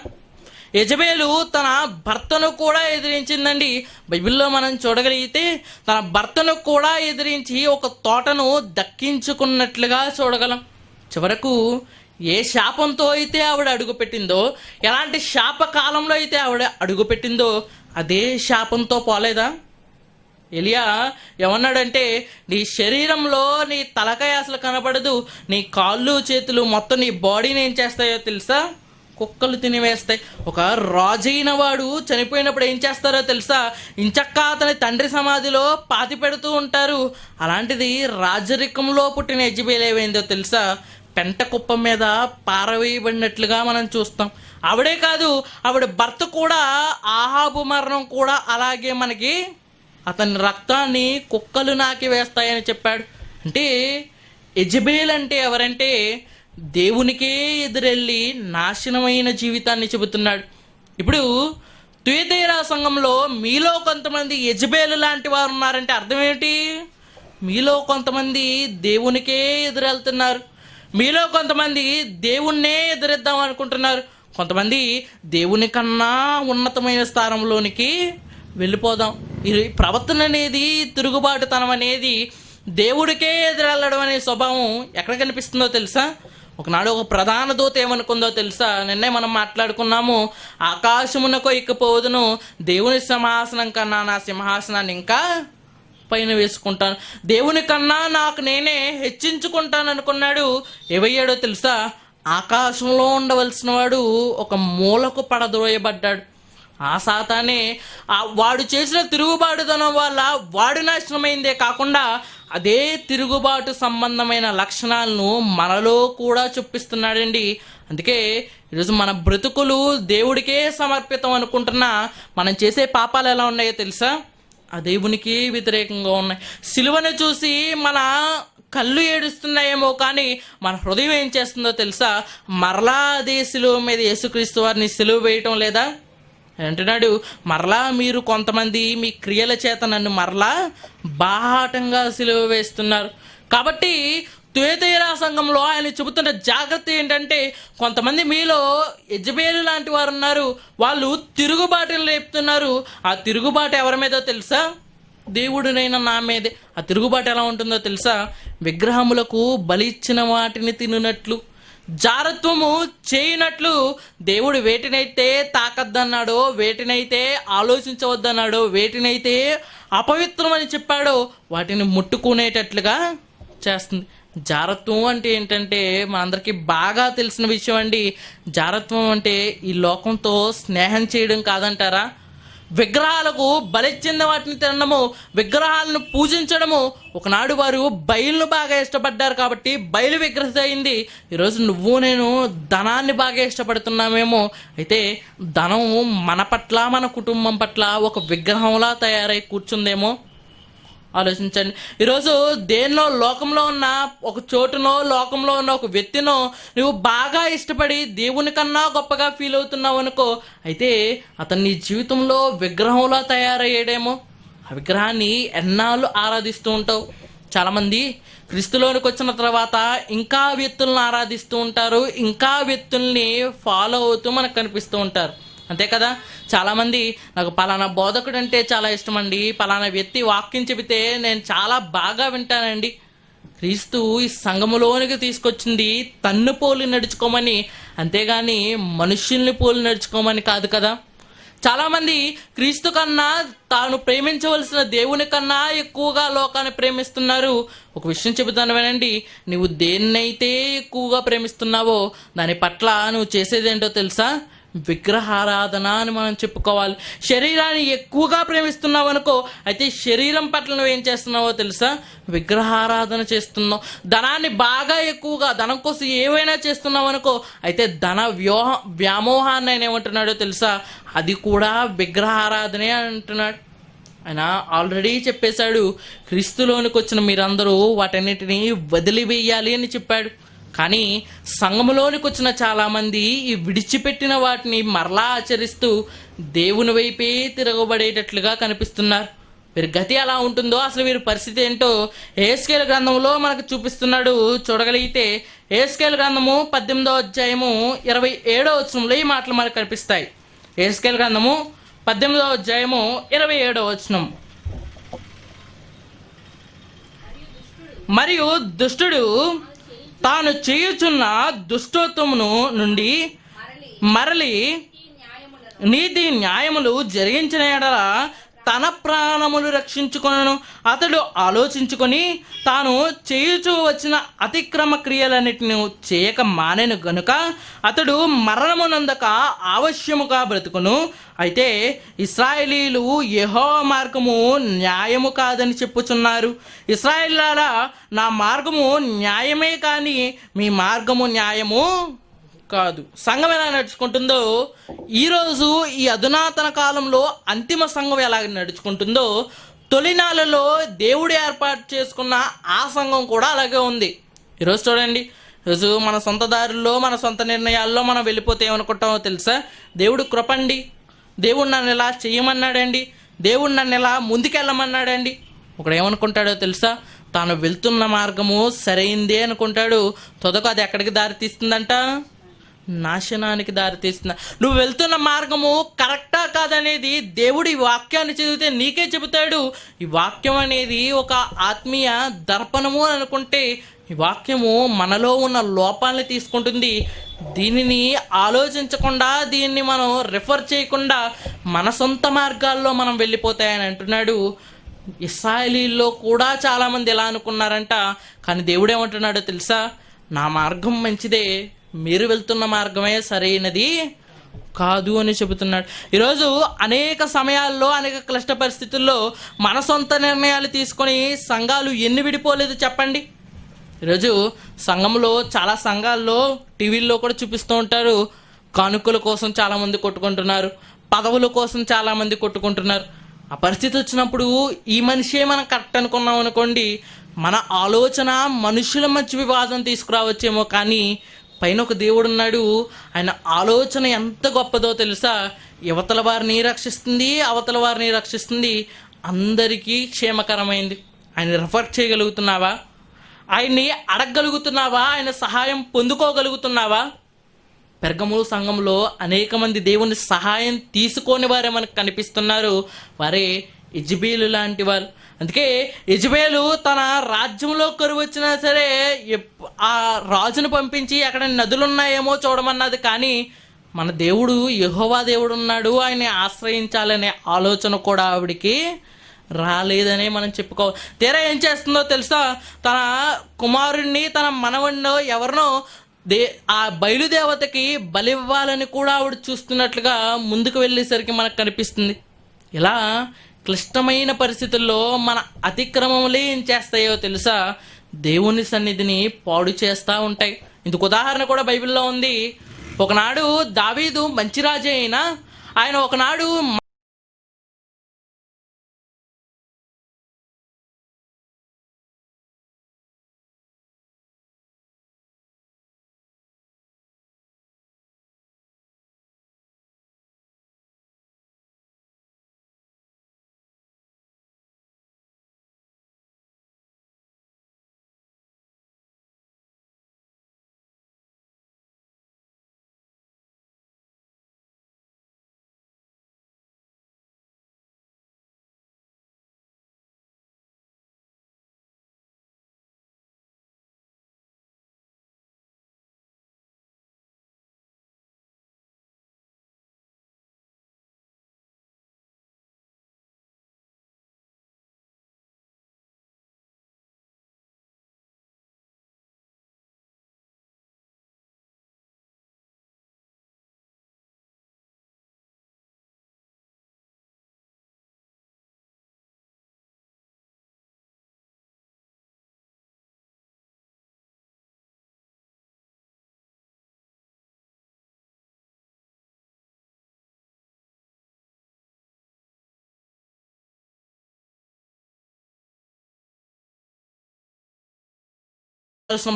యెజబేలు తన భర్తను కూడా ఎదిరించిందండి. బైబిల్లో మనం చూడగలిగితే తన భర్తను కూడా ఎదిరించి ఒక తోటను దక్కించుకున్నట్లుగా చూడగలం. చివరకు ఏ శాపంతో అయితే ఆవిడ అడుగుపెట్టిందో, ఎలాంటి శాపకాలంలో అయితే ఆవిడ అడుగుపెట్టిందో, అదే శాపంతో పోలేదా? ఎలియా ఏమన్నాడంటే, నీ శరీరంలో నీ తలకాయ అసలు కనపడదు, నీ కాళ్ళు చేతులు మొత్తం నీ బాడీని ఏం చేస్తాయో తెలుసా? కుక్కలు తినివేస్తాయి. ఒక రాజైన వాడు చనిపోయినప్పుడు ఏం చేస్తారో తెలుసా? ఇంచక్కా అతని తండ్రి సమాధిలో పాతి పెడుతూ ఉంటారు. అలాంటిది రాజరికంలో పుట్టిన యెజబేలు ఏమైందో తెలుసా? పెంట కుప్ప మీద పారవేయబడినట్లుగా మనం చూస్తాం. ఆవిడే కాదు, ఆవిడ భర్త కూడా, ఆహాబు మరణం కూడా అలాగే మనకి అతని రక్తాన్ని కుక్కలు నాకి వేస్తాయని చెప్పాడు. అంటే యెజబేల్ అంటే ఎవరంటే, దేవునికే ఎదురెళ్ళి నాశనమైన జీవితాన్ని చెబుతున్నాడు. ఇప్పుడు తుయతైరా సంఘంలో మీలో కొంతమంది యెజబేలు లాంటి వారు ఉన్నారంటే అర్థం ఏంటి? మీలో కొంతమంది దేవునికే ఎదురెళ్తున్నారు. మీలో కొంతమంది దేవుణ్ణే ఎదురిద్దాం అనుకుంటున్నారు. కొంతమంది దేవుని కన్నా ఉన్నతమైన స్థానంలోనికి వెళ్ళిపోదాం. ఈ ప్రవర్తన అనేది, తిరుగుబాటుతనం అనేది, దేవుడికే ఎదురెళ్ళడం అనే స్వభావం ఎక్కడ కనిపిస్తుందో తెలుసా? ఒకనాడు ఒక ప్రధాన దూత ఏమనుకుందో తెలుసా? నిన్నే మనం మాట్లాడుకున్నాము, ఆకాశమునకు ఎక్కిపోదును, దేవుని సింహాసనం కన్నా నా సింహాసనాన్ని ఇంకా పైన వేసుకుంటాను, దేవుని కన్నా నాకు నేనే హెచ్చించుకుంటాను అనుకున్నాడు. ఏవయ్యాడో తెలుసా? ఆకాశంలో ఉండవలసిన వాడు ఒక మూలకు పడద్రోయబడ్డాడు. ఆ సాతానే వాడు చేసిన తిరుగుబాటుతనం వల్ల వాడు నాశనమైందే కాకుండా అదే తిరుగుబాటు సంబంధమైన లక్షణాలను మనలో కూడా చూపిస్తున్నాడండి. అందుకే ఈరోజు మన బ్రతుకులు దేవుడికే సమర్పితం అనుకుంటున్నా మనం చేసే పాపాలు ఎలా ఉన్నాయో తెలుసా? ఆ దేవునికి వ్యతిరేకంగా ఉన్నాయి. సిలువను చూసి మన కళ్ళు ఏడుస్తున్నాయేమో కానీ మన హృదయం ఏం చేస్తుందో తెలుసా? మరలా అదే సిలువ మీద యేసుక్రీస్తు వారిని సిలువ వేయటం లేదా అంటున్నాడు. మరలా మీరు కొంతమంది మీ క్రియల చేత నన్ను మరలా బాహాటంగా సిలువ వేస్తున్నారు. కాబట్టి తుయతైరా సంఘంలో ఆయన చెబుతున్న జాగ్రత్త ఏంటంటే, కొంతమంది మీలో యెజబేలు లాంటి వారు ఉన్నారు. వాళ్ళు తిరుగుబాటులు లేపుతున్నారు. ఆ తిరుగుబాటు ఎవరి మీదో తెలుసా? దేవుడునైనా నా మీదే. ఆ తిరుగుబాటు ఎలా ఉంటుందో తెలుసా? విగ్రహములకు బలి ఇచ్చిన వాటిని తినునట్లు, జారత్వము చేయనట్లు, దేవుడు వేటినైతే తాకద్దన్నాడో, వేటినైతే ఆలోచించవద్దన్నాడో, వేటినైతే అపవిత్రమని చెప్పాడో వాటిని ముట్టుకునేటట్లుగా చేస్తుంది. జారత్వం అంటే ఏంటంటే మనందరికీ బాగా తెలిసిన విషయం అండి. జారత్వం అంటే ఈ లోకంతో స్నేహం చేయడం కాదంటారా? విగ్రహాలకు బలిచ్చిన వాటిని తినడము, విగ్రహాలను పూజించడము. ఒకనాడు వారు బయలును బాగా ఇష్టపడ్డారు కాబట్టి బయలు విగ్రహత అయింది. ఈరోజు నువ్వు నేను ధనాన్ని బాగా ఇష్టపడుతున్నామేమో. అయితే ధనం మన పట్ల, మన కుటుంబం పట్ల ఒక విగ్రహంలా తయారై కూర్చుందేమో. ఆలోచించండి. ఈరోజు దేన్నో లోకంలో ఉన్న ఒక చోటునో, లోకంలో ఉన్న ఒక వ్యక్తినో నువ్వు బాగా ఇష్టపడి దేవుని కన్నా గొప్పగా ఫీల్ అవుతున్నావు అనుకో, అయితే అతను నీ జీవితంలో విగ్రహంలా తయారయ్యాడేమో. ఆ విగ్రహాన్ని ఎన్నాళ్ళు ఆరాధిస్తూ ఉంటావు. చాలామంది క్రీస్తులోనికి వచ్చిన తర్వాత ఇంకా వ్యక్తులను ఆరాధిస్తూ ఉంటారు, ఇంకా వ్యక్తుల్ని ఫాలో అవుతూ మనకు కనిపిస్తూ ఉంటారు. అంతే కదా? చాలామంది నాకు పలానా బోధకుడు అంటే చాలా ఇష్టం అండి, పలానా వ్యక్తి వాక్యం చెబితే నేను చాలా బాగా వింటానండి. క్రీస్తు ఈ సంఘములోనికి తీసుకొచ్చింది తన్ను పోలి నడుచుకోమని, అంతేగాని మనుష్యుల్ని పోలి నడుచుకోమని కాదు కదా. చాలామంది క్రీస్తు కన్నా తాను ప్రేమించవలసిన దేవుని కన్నా ఎక్కువగా లోకాన్ని ప్రేమిస్తున్నారు. ఒక విషయం చెబుతాను వినండి. నువ్వు దేన్నైతే ఎక్కువగా ప్రేమిస్తున్నావో దాని పట్ల నువ్వు చేసేదేంటో తెలుసా? విగ్రహారాధన అని మనం చెప్పుకోవాలి. శరీరాన్ని ఎక్కువగా ప్రేమిస్తున్నావు అనుకో, అయితే శరీరం పట్ల నువ్వు ఏం చేస్తున్నావో తెలుసా? విగ్రహారాధన చేస్తున్నావు. ధనాన్ని బాగా ఎక్కువగా, ధనం కోసం ఏవైనా చేస్తున్నావు అనుకో, అయితే ధన వ్యామోహాన్ని ఆయన ఏమంటున్నాడో తెలుసా? అది కూడా విగ్రహారాధనే అంటున్నాడు. ఆయన ఆల్రెడీ చెప్పేశాడు, క్రీస్తులోనికి వచ్చిన మీరందరూ వాటన్నిటినీ వదిలివేయాలి అని చెప్పాడు. కానీ సంఘములోనికి వచ్చిన చాలామంది ఈ విడిచిపెట్టిన వాటిని మరలా ఆచరిస్తూ దేవుని వైపే తిరగబడేటట్లుగా కనిపిస్తున్నారు. వీరి గతి ఎలా ఉంటుందో, అసలు వీరి పరిస్థితి ఏంటో యెహెజ్కేలు గ్రంథంలో మనకు చూపిస్తున్నాడు. చూడగలిగితే యెహెజ్కేలు గ్రంథము 18వ అధ్యాయము 27వ వచనంలో ఈ మాటలు మనకు కనిపిస్తాయి. యెహెజ్కేలు గ్రంథము 18వ అధ్యాయము 27వ వచనం. మరియు దుష్టుడు తాను చేయుచున్న దుష్టత్వమును నుండి మరలి నీతి న్యాయములు జరిగించిన ఎడల తన ప్రాణములు రక్షించుకొనను. అతడు ఆలోచించుకొని తాను చేయుచూ వచ్చిన అతిక్రమ క్రియలన్నిటిని చేయక మానెను గనుక అతడు మరణమునందక ఆవశ్యముగా బ్రతుకును. అయితే ఇశ్రాయేలీలు యెహోవా మార్గము న్యాయము కాదని చెప్పుచున్నారు. ఇశ్రాయేలీయులారా, నా మార్గము న్యాయమే కానీ మీ మార్గము న్యాయము కాదు. సంఘం ఎలా నడుచుకుంటుందో, ఈరోజు ఈ అధునాతన కాలంలో అంతిమ సంఘం ఎలా నడుచుకుంటుందో, తొలినాళ్ళలో దేవుడు ఏర్పాటు చేసుకున్న ఆ సంఘం కూడా అలాగే ఉంది. ఈరోజు చూడండి, ఈరోజు మన సొంత దారుల్లో, మన సొంత నిర్ణయాల్లో మనం వెళ్ళిపోతే ఏమనుకుంటామో తెలుసా? దేవుడు కృపండి, దేవుడు నన్ను ఎలా చేయమన్నాడండి, దేవుడు నన్ను ఎలా ముందుకెళ్ళమన్నాడండి. ఒకడు ఏమనుకుంటాడో తెలుసా? తాను వెళ్తున్న మార్గము సరైందే అనుకుంటాడు. తొదకు అది ఎక్కడికి దారి తీస్తుందంట? నాశనానికి దారితీస్తున్నా. నువ్వు వెళ్తున్న మార్గము కరెక్టా కాదనేది దేవుడు ఈ వాక్యాన్ని చదివితే నీకే చెబుతాడు. ఈ వాక్యం అనేది ఒక ఆత్మీయ దర్పణము అని అనుకుంటే, ఈ వాక్యము మనలో ఉన్న లోపాలని తీసుకుంటుంది. దీనిని ఆలోచించకుండా, దీన్ని మనం రిఫర్ చేయకుండా మన సొంత మార్గాల్లో మనం వెళ్ళిపోతాయని అంటున్నాడు. ఇశ్రాయేలీల్లో కూడా చాలామంది ఎలా అనుకున్నారంట. కానీ దేవుడు ఏమంటున్నాడో తెలుసా? నా మార్గం మంచిదే, మీరు వెళ్తున్న మార్గమే సరైనది కాదు అని చెబుతున్నాడు. ఈరోజు అనేక సమయాల్లో అనేక క్లిష్ట పరిస్థితుల్లో మన సొంత నిర్ణయాలు తీసుకొని సంఘాలు ఎన్ని విడిపోలేదు చెప్పండి. ఈరోజు సంఘంలో చాలా సంఘాల్లో టీవీల్లో కూడా చూపిస్తూ ఉంటారు, కానుకల కోసం చాలామంది కొట్టుకుంటున్నారు, పదవుల కోసం చాలామంది కొట్టుకుంటున్నారు. ఆ పరిస్థితి వచ్చినప్పుడు ఈ మనిషే మనం కరెక్ట్ అనుకున్నాం అనుకోండి, మన ఆలోచన మనుషుల మధ్య వివాదం తీసుకురావచ్చేమో, కానీ పైన ఒక దేవుడు ఉన్నాడు. ఆయన ఆలోచన ఎంత గొప్పదో తెలుసా? యువతల వారిని రక్షిస్తుంది, అవతల వారిని రక్షిస్తుంది, అందరికీ క్షేమకరమైంది. ఆయన రిఫర్ చేయగలుగుతున్నావా? ఆయన్ని అడగగలుగుతున్నావా? ఆయన సహాయం పొందుకోగలుగుతున్నావా? పెర్గము సంఘంలో అనేక మంది దేవుని సహాయం తీసుకోని వారే మనకు కనిపిస్తున్నారు. వారే యెజబేలు లాంటి వారు. అందుకే యెజబేలు తన రాజ్యంలో కరువు వచ్చినా సరే ఆ రాజును పంపించి అక్కడ నదులు ఉన్నాయేమో చూడమన్నది. కానీ మన దేవుడు యెహోవా దేవుడు ఉన్నాడు, ఆయన్ని ఆశ్రయించాలనే ఆలోచన కూడా ఆవిడికి రాలేదనే మనం చెప్పుకోవాలి. తీరా ఏం చేస్తుందో తెలుసా? తన కుమారుణ్ణి, తన మనవడినో ఎవరినో ఆ బయలుదేవతకి బలివ్వాలని కూడా ఆవిడ చూస్తున్నట్లుగా ముందుకు వెళ్ళేసరికి మనకు కనిపిస్తుంది. ఇలా క్లిష్టమైన పరిస్థితుల్లో మన అతిక్రమములే ఏం చేస్తాయో తెలుసా? దేవుని సన్నిధిని పాడు చేస్తూ ఉంటాయి. ఇందుకు ఉదాహరణ కూడా బైబిల్లో ఉంది. ఒకనాడు దావీదు మంచి రాజే అయినా ఆయన ఒకనాడు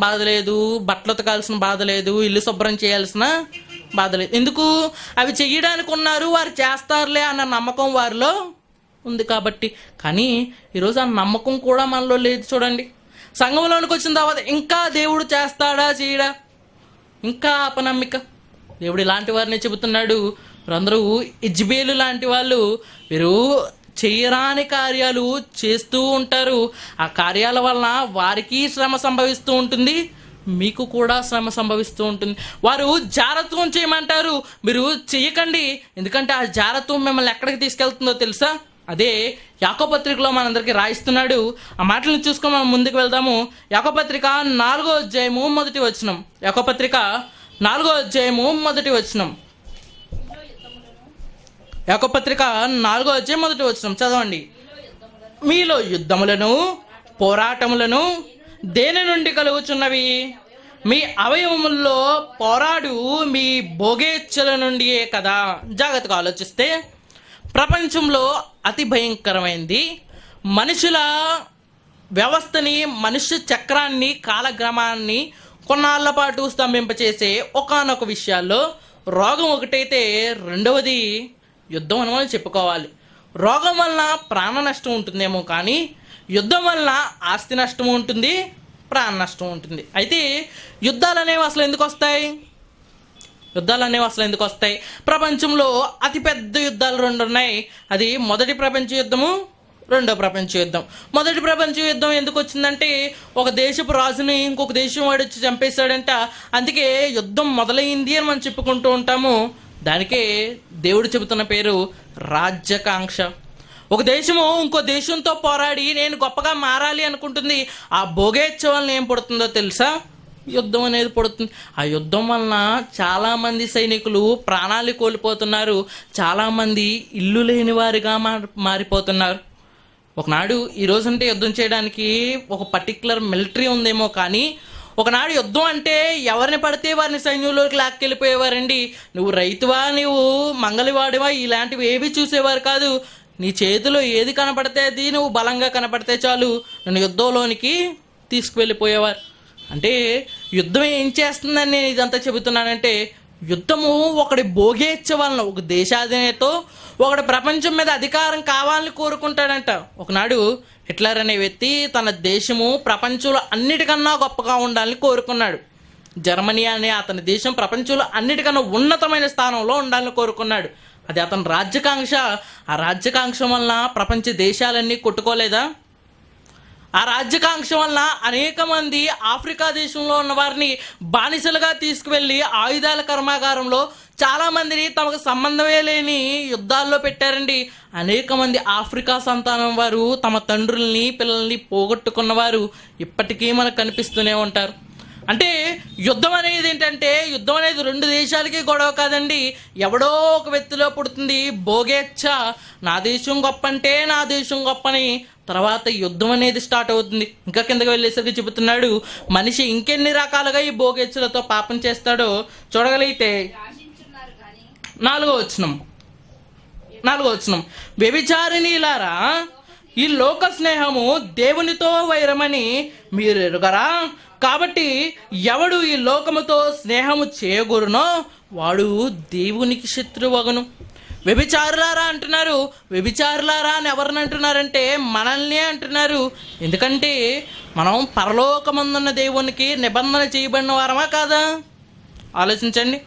బాధ లేదు, బట్టలు ఉతకాల్సిన బాధ లేదు, ఇల్లు శుభ్రం చేయాల్సిన బాధ లేదు. ఎందుకు? అవి చెయ్యడానికి ఉన్నారు, వారు చేస్తారులే అన్న నమ్మకం వారిలో ఉంది కాబట్టి. కానీ ఈరోజు ఆ నమ్మకం కూడా మనలో లేదు. చూడండి, సంఘంలోనికి వచ్చిన తర్వాత ఇంకా దేవుడు చేస్తాడా చేయడా, ఇంకా అపనమ్మిక. దేవుడు ఇలాంటి వారిని చెబుతున్నాడు. వీరందరూ యెజబేలు లాంటి వాళ్ళు. వీరు చేయరాని కార్యాలు చేస్తూ ఉంటారు. ఆ కార్యాల వలన వారికి శ్రమ సంభవిస్తూ ఉంటుంది, మీకు కూడా శ్రమ సంభవిస్తూ ఉంటుంది. వారు జారత్వం చేయమంటారు, మీరు చెయ్యకండి. ఎందుకంటే ఆ జారత్వం మిమ్మల్ని ఎక్కడికి తీసుకెళ్తుందో తెలుసా? అదే యాకోబు పత్రికలో మనందరికీ రాయిస్తున్నాడు. ఆ మాటలను చూసుకొని మనం ముందుకు వెళ్దాము. యాకోబు పత్రిక 4వ అధ్యాయము 1వ వచనం. యాకోబు పత్రిక 4వ అధ్యాయము 1వ వచనం. యాకోబు పత్రిక 4వ అధ్యాయం 1వ వచనం చదవండి. మీలో యుద్ధములను పోరాటములను దేని నుండి కలుగుచున్నవి? మీ అవయవముల్లో పోరాడు మీ భోగేచ్ఛల నుండియే కదా. జాగ్రత్తగా ఆలోచిస్తే ప్రపంచంలో అతి భయంకరమైంది మనుషుల వ్యవస్థని, మనుష్య చక్రాన్ని, కాలక్రమాన్ని కొన్నాళ్ల పాటు స్తంభింపచేసే ఒకానొక విషయాల్లో రోగం ఒకటైతే రెండవది యుద్ధం అని చెప్పుకోవాలి. రోగం వలన ప్రాణ నష్టం ఉంటుందేమో, కానీ యుద్ధం వలన ఆస్తి నష్టం ఉంటుంది, ప్రాణ నష్టం ఉంటుంది. అయితే యుద్ధాలు అనేవి అసలు ఎందుకు వస్తాయి? ప్రపంచంలో అతిపెద్ద యుద్ధాలు 2 ఉన్నాయి. అది మొదటి ప్రపంచ యుద్ధము, రెండో ప్రపంచ యుద్ధం. మొదటి ప్రపంచ యుద్ధం ఎందుకు వచ్చిందంటే ఒక దేశపు రాజుని ఇంకొక దేశం వాడు వచ్చి చంపేశాడంట. అందుకే యుద్ధం మొదలైంది అని మనం చెప్పుకుంటూ ఉంటాము. దానికే దేవుడు చెబుతున్న పేరు రాజ్యకాంక్ష. ఒక దేశము ఇంకో దేశంతో పోరాడి నేను గొప్పగా మారాలి అనుకుంటుంది. ఆ భోగేచ్ఛ వలన ఏం పుడుతుందో తెలుసా? యుద్ధం అనేది పడుతుంది. ఆ యుద్ధం వలన చాలామంది సైనికులు ప్రాణాలు కోల్పోతున్నారు, చాలామంది ఇల్లు లేని వారిగా మారిపోతున్నారు. ఒకనాడు ఈ రోజంటే యుద్ధం చేయడానికి ఒక పర్టికులర్ మిలిటరీ ఉందేమో, కానీ ఒకనాడు యుద్ధం అంటే ఎవరిని పడితే వారిని సైన్యంలోకి లాక్కెళ్ళిపోయేవారండి. నువ్వు రైతువా, నువ్వు మంగళవాడివా, ఇలాంటివి ఏవి చూసేవారు కాదు. నీ చేతిలో ఏది కనపడితే అది, నువ్వు బలంగా కనపడితే చాలు నన్ను యుద్ధంలోనికి తీసుకువెళ్ళిపోయేవారు. అంటే యుద్ధం ఏం చేస్తుందని నేను ఇదంతా చెబుతున్నానంటే, యుద్ధము ఒకటి భోగేచ్ఛ వలన, ఒక దేశాధినేతో ఒకటి ప్రపంచం మీద అధికారం కావాలని కోరుకుంటాడంట. ఒకనాడు హిట్లర్ అనే వ్యక్తి తన దేశము ప్రపంచంలో అన్నిటికన్నా గొప్పగా ఉండాలని కోరుకున్నాడు. జర్మనీ అనే అతని దేశం ప్రపంచంలో అన్నిటికన్నా ఉన్నతమైన స్థానంలో ఉండాలని కోరుకున్నాడు. అది అతని రాజ్యకాంక్ష. ఆ రాజ్యకాంక్ష వలన ప్రపంచ దేశాలన్నీ కొట్టుకోలేదా? ఆ రాజ్యకాంక్ష వలన అనేక మంది ఆఫ్రికా దేశంలో ఉన్న వారిని బానిసలుగా తీసుకువెళ్ళి ఆయుధాల కర్మాగారంలో చాలా మందిని తమకు సంబంధమే లేని యుద్ధాల్లో పెట్టారండి. అనేక మంది ఆఫ్రికా సంతానం వారు తమ తండ్రుల్ని పిల్లల్ని పోగొట్టుకున్నవారు ఇప్పటికీ మనకు కనిపిస్తూనే ఉంటారు. అంటే యుద్ధం అనేది ఏంటంటే, యుద్ధం అనేది రెండు దేశాలకి గొడవ కాదండి, ఎవడో ఒక వ్యక్తిలో పుడుతుంది భోగేచ్ఛ. నా దేశం గొప్ప అంటే నా దేశం గొప్పని తర్వాత యుద్ధం అనేది స్టార్ట్ అవుతుంది. ఇంకా కిందకి వెళ్ళేసరికి చెబుతున్నాడు, మనిషి ఇంకెన్ని రకాలుగా ఈ భోగేచ్ఛలతో పాపం చేస్తాడో చూడగలిగితే 4వ వచనం, వ్యభిచారిణీలారా, ఈ లోక స్నేహము దేవునితో వైరమని మీరు ఎరుగరా? కాబట్టి ఎవడు ఈ లోకముతో స్నేహము చేయగూరునో వాడు దేవునికి శత్రువగును. వ్యభిచారులారా అంటున్నారు. వ్యభిచారులారా అని ఎవరిని అంటున్నారంటే మనల్నే అంటున్నారు. ఎందుకంటే మనం పరలోకమందున్న దేవునికి నిబంధన చేయబడిన వారమా కాదా? ఆలోచించండి.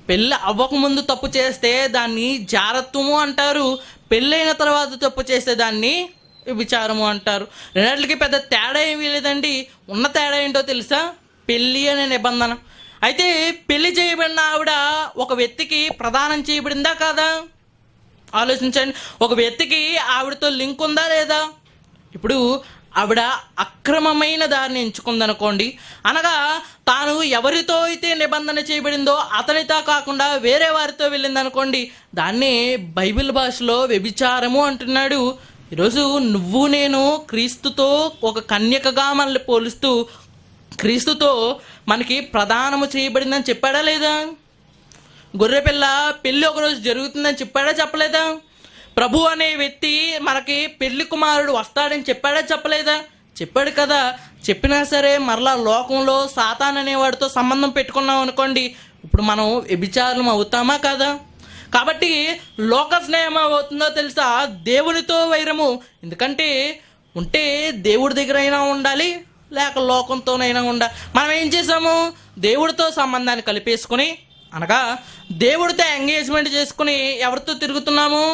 పెళ్ళి అవ్వకముందు తప్పు చేస్తే దాన్ని జారత్వము అంటారు, పెళ్ళైన తర్వాత తప్పు చేస్తే దాన్ని విచారము అంటారు. రెండిటికి పెద్ద తేడా ఏమీ లేదండి. ఉన్న తేడా ఏంటో తెలుసా? పెళ్ళి అనే నిబంధన. అయితే పెళ్లి చేయబడిన ఆవిడ ఒక వ్యక్తికి ప్రదానం చేయబడిందా కాదా? ఆలోచించండి. ఒక వ్యక్తికి ఆవిడతో లింక్ ఉందా లేదా? ఇప్పుడు ఆవిడ అక్రమమైన దారిని ఎంచుకుందనుకోండి, అనగా తాను ఎవరితో అయితే నిబంధన చేయబడిందో అతనితో కాకుండా వేరే వారితో వెళ్ళిందనుకోండి, దాన్ని బైబిల్ భాషలో వ్యభిచారము అంటున్నాడు. ఈరోజు నువ్వు నేను క్రీస్తుతో ఒక కన్యకగా మనల్ని పోలుస్తూ క్రీస్తుతో మనకి ప్రదానము చేయబడిందని చెప్పాడా లేదా? గొర్రెపిల్ల పెళ్ళి ఒకరోజు జరుగుతుందని చెప్పాడా చెప్పలేదా? ప్రభు అనే వ్యక్తి మనకి పెళ్లి కుమారుడు వస్తాడని చెప్పాడా చెప్పలేదా? చెప్పాడు కదా. చెప్పినా సరే మరలా లోకంలో సాతాన్ అనేవాడితో సంబంధం పెట్టుకున్నాం అనుకోండి, ఇప్పుడు మనం వ్యభిచారం అవుతామా కదా? కాబట్టి లోక స్నేహం అవుతుందో తెలుసా? దేవునితో వైరము. ఎందుకంటే ఉంటే దేవుడి దగ్గర అయినా ఉండాలి, లేక లోకంతోనైనా ఉండాలి. మనం ఏం చేసాము? దేవుడితో సంబంధాన్ని కలిపేసుకుని, అనగా దేవుడితో ఎంగేజ్మెంట్ చేసుకుని ఎవరితో తిరుగుతున్నాము?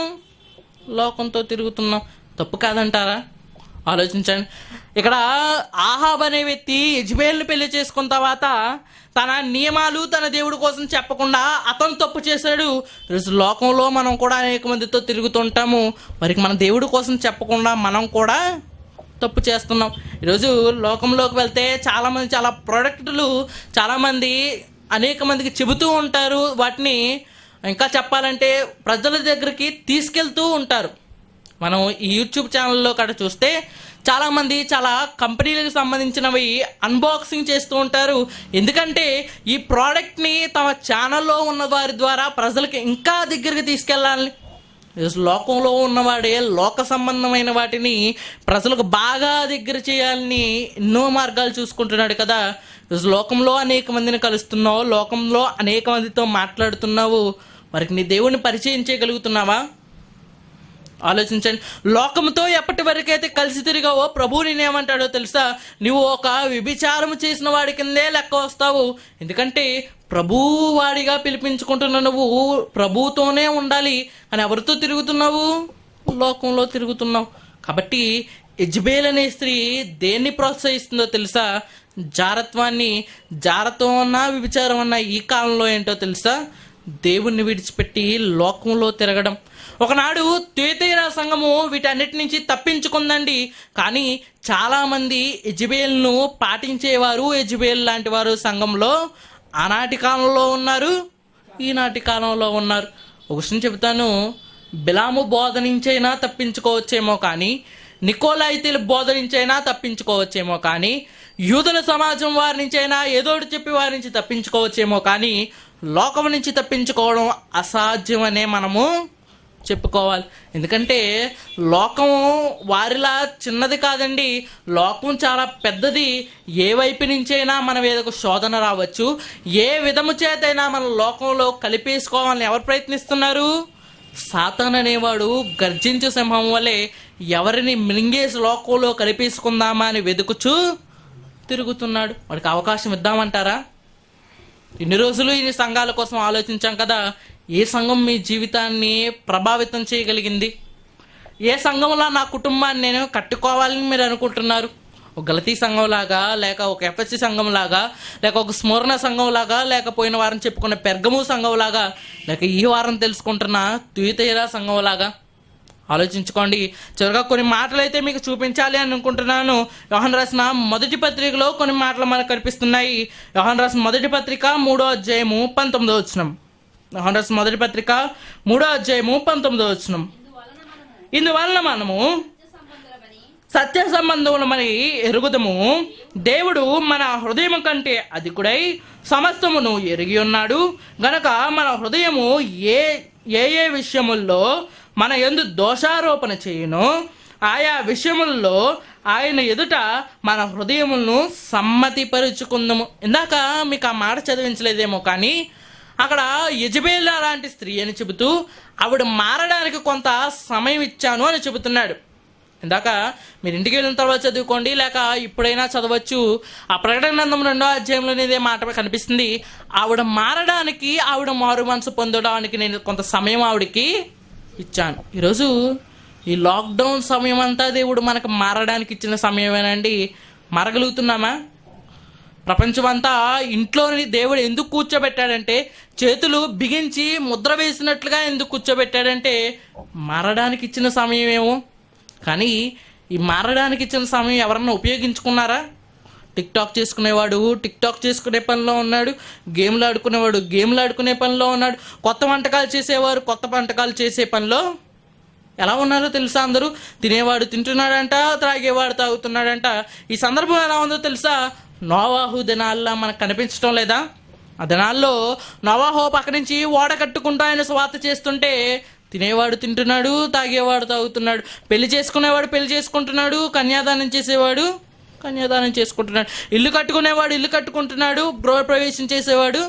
లోకంతో తిరుగుతున్నాం. తప్పు కాదంటారా? ఆలోచించండి. ఇక్కడ ఆహాబ్ అనే వ్యక్తి యెజబెల్ని పెళ్లి చేసుకున్న తర్వాత తన నియమాలు తన దేవుడి కోసం చెప్పకుండా అతను తప్పు చేశాడు. ఈరోజు లోకంలో మనం కూడా అనేక మందితో తిరుగుతుంటాము, వారికి మన దేవుడి కోసం చెప్పకుండా మనం కూడా తప్పు చేస్తున్నాం. ఈరోజు లోకంలోకి వెళ్తే చాలామంది చాలా ప్రోడక్టులు చాలామంది అనేక మందికి చెబుతూ ఉంటారు. వాటిని ఇంకా చెప్పాలంటే ప్రజల దగ్గరికి తీసుకెళ్తూ ఉంటారు. మనం ఈ యూట్యూబ్ ఛానల్లో కూడా చూస్తే చాలామంది చాలా కంపెనీలకు సంబంధించినవి అన్బాక్సింగ్ చేస్తూ ఉంటారు. ఎందుకంటే ఈ ప్రోడక్ట్ని తమ ఛానల్లో ఉన్న వారి ద్వారా ప్రజలకి ఇంకా దగ్గరికి తీసుకెళ్ళాలి. లోకంలో ఉన్నవాడే లోక సంబంధమైన వాటిని ప్రజలకు బాగా దగ్గర చేయాలని ఎన్నో మార్గాలు చూసుకుంటున్నాడు కదా. లోకంలో అనేక మందిని కలుస్తున్నావు, లోకంలో అనేక మందితో మాట్లాడుతున్నావు, వారికి నీ దేవుడిని పరిచయం చేయగలుగుతున్నావా? ఆలోచించండి. లోకంతో ఎప్పటి వరకైతే కలిసి తిరిగావో ప్రభువు నేనేమంటాడో తెలుసా? నువ్వు ఒక వ్యభిచారం చేసిన వాడి కిందే లెక్క వస్తావు. ఎందుకంటే ప్రభువు వాడిగా పిలిపించుకుంటున్న నువ్వు ప్రభువుతోనే ఉండాలి, అని ఎవరితో తిరుగుతున్నావు? లోకంలో తిరుగుతున్నావు. కాబట్టి యెజబెల్ అనే స్త్రీ దేన్ని ప్రోత్సహిస్తుందో తెలుసా? జారత్వాన్ని. జారత్వం అన్నా వ్యభిచారం అన్నా ఈ కాలంలో ఏంటో తెలుసా? దేవుణ్ణి విడిచిపెట్టి లోకంలో తిరగడం. ఒకనాడు తుయతైరా సంఘము వీటన్నిటి నుంచి తప్పించుకుందండి. కానీ చాలామంది యెజబెల్ను పాటించేవారు, యెజబెల్ లాంటి వారు సంఘంలో ఆనాటి కాలంలో ఉన్నారు, ఈనాటి కాలంలో ఉన్నారు. ఒక విషయం చెబుతాను, బిలాము బోధనించైనా తప్పించుకోవచ్చేమో కానీ, నికోలాయితీల బోధనించైనా తప్పించుకోవచ్చేమో కానీ, యూదుల సమాజం వారి నుంచైనా ఏదోటి చెప్పి వారి నుంచి తప్పించుకోవచ్చేమో కానీ, లోకం నుంచి తప్పించుకోవడం అసాధ్యమనే మనము చెప్పుకోవాలి. ఎందుకంటే లోకం వారిలా చిన్నది కాదండి, లోకం చాలా పెద్దది. ఏ వైపు నుంచైనా మన మీదకు శోధన రావచ్చు. ఏ విధము చేతైనా మన లోకంలో కలిపేసుకోవాలని ఎవరు ప్రయత్నిస్తున్నారు? సాతాను అనేవాడు గర్జించు సింహం వలె ఎవరిని మింగేసి లోకంలో కలిపేసుకుందామా అని వెతుకుచూ తిరుగుతున్నాడు. వాడికి అవకాశం ఇద్దామంటారా? ఇన్ని రోజులు ఇన్ని సంఘాల కోసం ఆలోచించాం కదా, ఏ సంఘం మీ జీవితాన్ని ప్రభావితం చేయగలిగింది? ఏ సంఘంలో నా కుటుంబాన్ని నేను కట్టుకోవాలని మీరు అనుకుంటున్నారు? ఒక గలతీ సంఘంలాగా, లేక ఒక ఎఫ్ఎస్సి సంఘంలాగా, లేక ఒక స్మరణ సంఘంలాగా, లేక పోయిన వారం చెప్పుకున్న పెర్గము సంఘంలాగా, లేక ఈ వారం తెలుసుకుంటున్న తుయతైరా సంఘంలాగా? ఆలోచించుకోండి. చివరిగా కొన్ని మాటలు అయితే మీకు చూపించాలి అని అనుకుంటున్నాను. యోహాను రాసిన మొదటి పత్రికలో కొన్ని మాటలు మనకు కనిపిస్తున్నాయి. యోహాను రాసిన మొదటి పత్రిక 3వ అధ్యాయము 19వ వచనం. యోహాను రాసిన మొదటి పత్రిక 3వ అధ్యాయము 19వ వచనం. ఇందువలన మనము సత్య సంబంధములమని ఎరుగుదము, దేవుడు మన హృదయము కంటే అధికుడై సమస్తమును ఎరిగి ఉన్నాడు గనక మన హృదయము ఏ ఏ విషయముల్లో మన యందు దోషారోపణ చేయును, ఆయా విషయముల్లో ఆయన ఎదుట మన హృదయములను సమ్మతిపరుచుకుందాము. ఇందాక మీకు ఆ మాట చదివించలేదేమో కానీ అక్కడ యెజబెల్ లాంటి స్త్రీ అని చెబుతూ ఆవిడ మారడానికి కొంత సమయం ఇచ్చాను అని చెబుతున్నాడు. ఇందాక మీరు ఇంటికి వెళ్ళిన తర్వాత చదువుకోండి, లేక ఇప్పుడైనా చదవచ్చు. ఆ ప్రకటన గ్రంథం 2వ అధ్యాయంలోనే ఇదే మాట కనిపిస్తుంది. ఆవిడ మారడానికి, ఆవిడ మారు మనసు పొందడానికి నేను కొంత సమయం ఆవిడకి ఇచ్చాను. ఈరోజు ఈ లాక్డౌన్ సమయం అంతా దేవుడు మనకు మారడానికి ఇచ్చిన సమయమేనండి. మారగలుగుతున్నామా? ప్రపంచం అంతా ఇంట్లోని దేవుడు ఎందుకు కూర్చోబెట్టాడంటే, చేతులు బిగించి ముద్ర వేసినట్లుగా ఎందుకు కూర్చోబెట్టాడంటే మారడానికి ఇచ్చిన సమయమేమో. కానీ ఈ మారడానికి ఇచ్చిన సమయం ఎవరన్నా ఉపయోగించుకున్నారా? టిక్టాక్ చేసుకునేవాడు టిక్టాక్ చేసుకునే పనిలో ఉన్నాడు, గేమ్లు ఆడుకునేవాడు గేమ్లు ఆడుకునే పనిలో ఉన్నాడు, కొత్త వంటకాలు చేసేవారు కొత్త వంటకాలు చేసే పనిలో ఎలా ఉన్నారో తెలుసా? అందరూ తినేవాడు తింటున్నాడంట, త్రాగేవాడు తాగుతున్నాడంట. ఈ సందర్భం ఎలా ఉందో తెలుసా? నోవాహు దినాల్లో మనకు కనిపించడం లేదా? ఆ దినాల్లో నోవాహు పక్క నుంచి ఓడ కట్టుకుంటూ ఆయన స్వార్థ చేస్తుంటే తినేవాడు తింటున్నాడు, తాగేవాడు తాగుతున్నాడు, పెళ్లి చేసుకునేవాడు పెళ్లి చేసుకుంటున్నాడు, కన్యాదానం చేసేవాడు కన్యాదానం చేసుకుంటున్నాడు, ఇల్లు కట్టుకునేవాడు ఇల్లు కట్టుకుంటున్నాడు, గృహప్రవేశం చేసేవాడు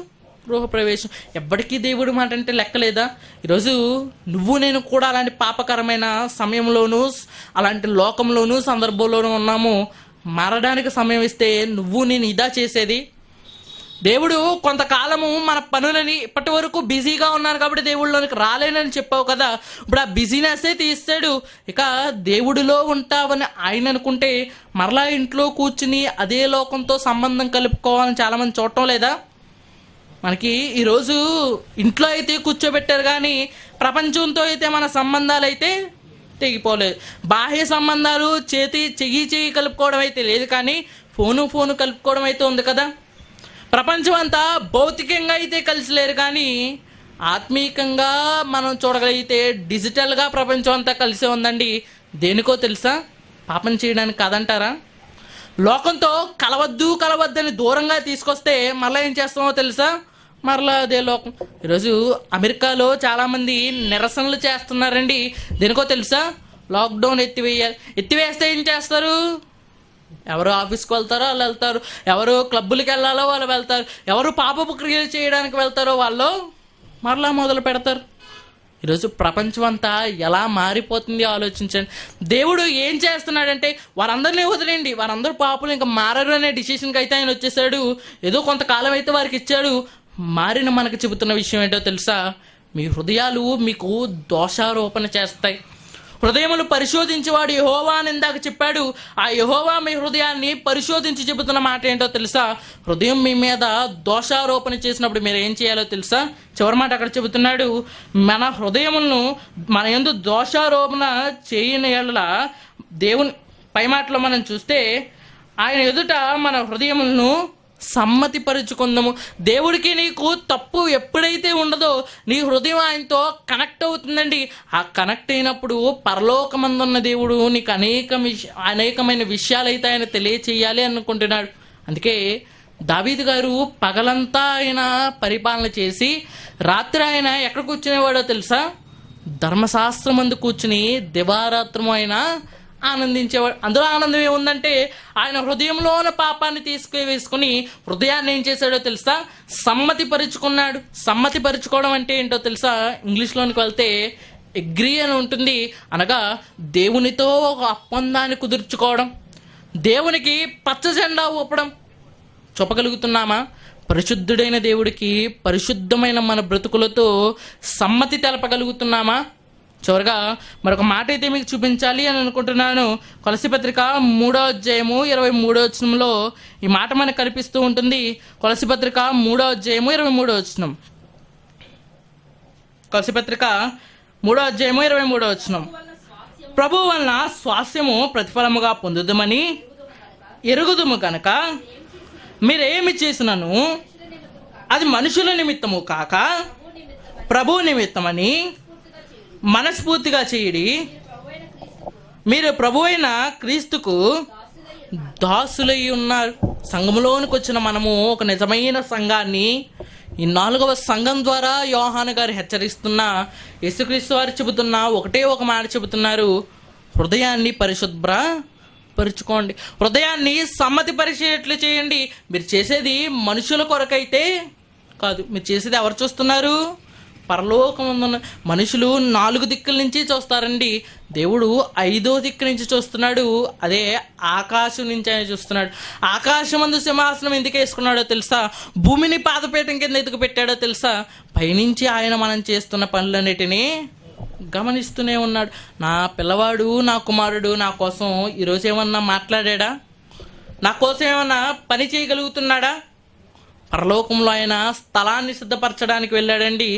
గృహప్రవేశం. ఎప్పటికీ దేవుడు మాట అంటే లెక్కలేదా? ఈరోజు నువ్వు నేను కూడా అలాంటి పాపకరమైన సమయంలోనూ, అలాంటి లోకంలోనూ, సందర్భంలోనూ ఉన్నాము. మారడానికి సమయం ఇస్తే నువ్వు నేను ఇదా చేసేది? దేవుడు కొంతకాలము మన పనులని ఇప్పటి వరకు బిజీగా ఉన్నారు కాబట్టి దేవుడిలోనికి రాలేనని చెప్పావు కదా, ఇప్పుడు ఆ బిజీనెస్సే తీస్తాడు. ఇక దేవుడిలో ఉంటావని ఆయన అనుకుంటే మరలా ఇంట్లో కూర్చుని అదే లోకంతో సంబంధం కలుపుకోవాలని చాలామంది చూడటం లేదా? మనకి ఈరోజు ఇంట్లో అయితే కూర్చోబెట్టారు కానీ ప్రపంచంతో అయితే మన సంబంధాలు అయితే తెగిపోలేదు. బాహ్య సంబంధాలు చెయ్యి కలుపుకోవడం అయితే లేదు, కానీ ఫోను కలుపుకోవడం అయితే ఉంది కదా. ప్రపంచం అంతా భౌతికంగా అయితే కలిసి లేరు, కానీ ఆత్మీయంగా మనం చూడగలిగితే డిజిటల్గా ప్రపంచం అంతా కలిసే ఉందండి. దేనికో తెలుసా? పాపం చేయడానికి కాదంటారా? లోకంతో కలవద్దని దూరంగా తీసుకొస్తే మరలా ఏం చేస్తామో తెలుసా? మరలా అదే లోకం. ఈరోజు అమెరికాలో చాలామంది నిరసనలు చేస్తున్నారండి. దేనికో తెలుసా? లాక్డౌన్ ఎత్తివేయాలి. ఎత్తివేస్తే ఏం చేస్తారు? ఎవరు ఆఫీస్కి వెళ్తారో వాళ్ళు వెళ్తారు, ఎవరు క్లబ్బులకి వెళ్ళాలో వాళ్ళు వెళ్తారు, ఎవరు పాపపు క్రియలు చేయడానికి వెళ్తారో వాళ్ళు మరలా మొదలు పెడతారు. ఈరోజు ప్రపంచం అంతా ఎలా మారిపోతుంది ఆలోచించండి. దేవుడు ఏం చేస్తున్నాడంటే వారందరినీ వదిలేండి, వారందరూ పాపలు ఇంకా మారరు అనే డిసిషన్కి అయితే ఆయన వచ్చేసాడు. ఏదో కొంతకాలం అయితే వారికి ఇచ్చాడు. మారిన మనకు చెబుతున్న విషయం ఏంటో తెలుసా? మీ హృదయాలు మీకు దోషారోపణ చేస్తాయి. హృదయములు పరిశోధించేవాడు యెహోవా అని ఇందాక చెప్పాడు. ఆ యెహోవా మీ హృదయాన్ని పరిశోధించి చెబుతున్న మాట ఏంటో తెలుసా? హృదయం మీ మీద దోషారోపణ చేసినప్పుడు మీరు ఏం చేయాలో తెలుసా? చివరి మాట అక్కడ చెబుతున్నాడు, మన హృదయములను మన యందు దోషారోపణ చేయని యెడల దేవుని పై మాటలో మనం చూస్తే ఆయన ఎదుట మన హృదయములను సమ్మతిపరుచుకుందాము. దేవుడికి నీకు తప్పు ఎప్పుడైతే ఉండదో నీ హృదయం ఆయనతో కనెక్ట్ అవుతుందండి. ఆ కనెక్ట్ అయినప్పుడు పరలోకమందున్న దేవుడు నీకు అనేకమైన విషయాలైతే ఆయన తెలియచేయాలి అనుకుంటున్నాడు. అందుకే దావీదు గారు పగలంతా ఆయన పరిపాలన చేసి రాత్రి ఆయన ఎక్కడ కూర్చునేవాడో తెలుసా? ధర్మశాస్త్రం మందు కూర్చుని దివారాత్రం ఆయన ఆనందించేవాడు. అందులో ఆనందం ఏముందంటే ఆయన హృదయంలోని పాపాన్ని వేసుకుని హృదయాన్ని ఏం చేశాడో తెలుసా? సమ్మతిపరుచుకున్నాడు. సమ్మతిపరుచుకోవడం అంటే ఏంటో తెలుసా? ఇంగ్లీష్లోనికి వెళ్తే అగ్రీ అని ఉంటుంది. అనగా దేవునితో ఒక ఒప్పందాన్ని కుదుర్చుకోవడం, దేవునికి పచ్చ జెండా ఊపడం. చూపగలుగుతున్నామా? పరిశుద్ధుడైన దేవుడికి పరిశుద్ధమైన మన బ్రతుకులతో సమ్మతి తెలపగలుగుతున్నామా? చివరిగా మరొక మాట అయితే మీకు చూపించాలి అని అనుకుంటున్నాను. కొలస్సీ పత్రిక 3వ అధ్యాయము 23వ వచనంలో ఈ మాట మనకు కనిపిస్తూ ఉంటుంది. కొలస్సీ పత్రిక 3వ అధ్యాయము 23వ వచనం. కొలస్సీ పత్రిక 3వ అధ్యాయము 23వ వచనం. ప్రభువు వలన స్వాస్యము ప్రతిఫలముగా పొందుదమని ఎరుగుదుము కనుక మీరేమి చేసినను అది మనుషుల నిమిత్తము కాక ప్రభు నిమిత్తమని మనస్ఫూర్తిగా చేయడి. మీరు ప్రభు అయిన క్రీస్తుకు దాసులై ఉన్నారు. సంఘంలోనికి వచ్చిన మనము ఒక నిజమైన సంఘాన్ని ఈ 4వ సంఘం ద్వారా యోహాను గారు హెచ్చరిస్తున్న యేసుక్రీస్తు వారు చెబుతున్న ఒకటే ఒక మాట చెబుతున్నారు, హృదయాన్ని పరుచుకోండి, హృదయాన్ని సమ్మతి పరిచేట్లు చేయండి. మీరు చేసేది మనుషుల కొరకైతే కాదు, మీరు చేసేది ఎవరు చూస్తున్నారు? పరలోకమున్న మనుషులు 4 దిక్కుల నుంచి చూస్తారండి. దేవుడు 5వ దిక్కు నుంచి చూస్తున్నాడు. అదే ఆకాశం నుంచి ఆయన చూస్తున్నాడు. ఆకాశమందు సింహాసనం ఎందుకు వేసుకున్నాడో తెలుసా? భూమిని పాదపీఠం కింద ఎందుకు పెట్టాడో తెలుసా? పైనుంచి ఆయన మనం చేస్తున్న పనులన్నిటినీ గమనిస్తూనే ఉన్నాడు. నా పిల్లవాడు, నా కుమారుడు నా కోసం ఈరోజు ఏమన్నా మాట్లాడా? నా కోసం ఏమన్నా పని చేయగలుగుతున్నాడా? పరలోకంలో ఆయన స్థలాన్ని సిద్ధపరచడానికి వెళ్ళాడండి.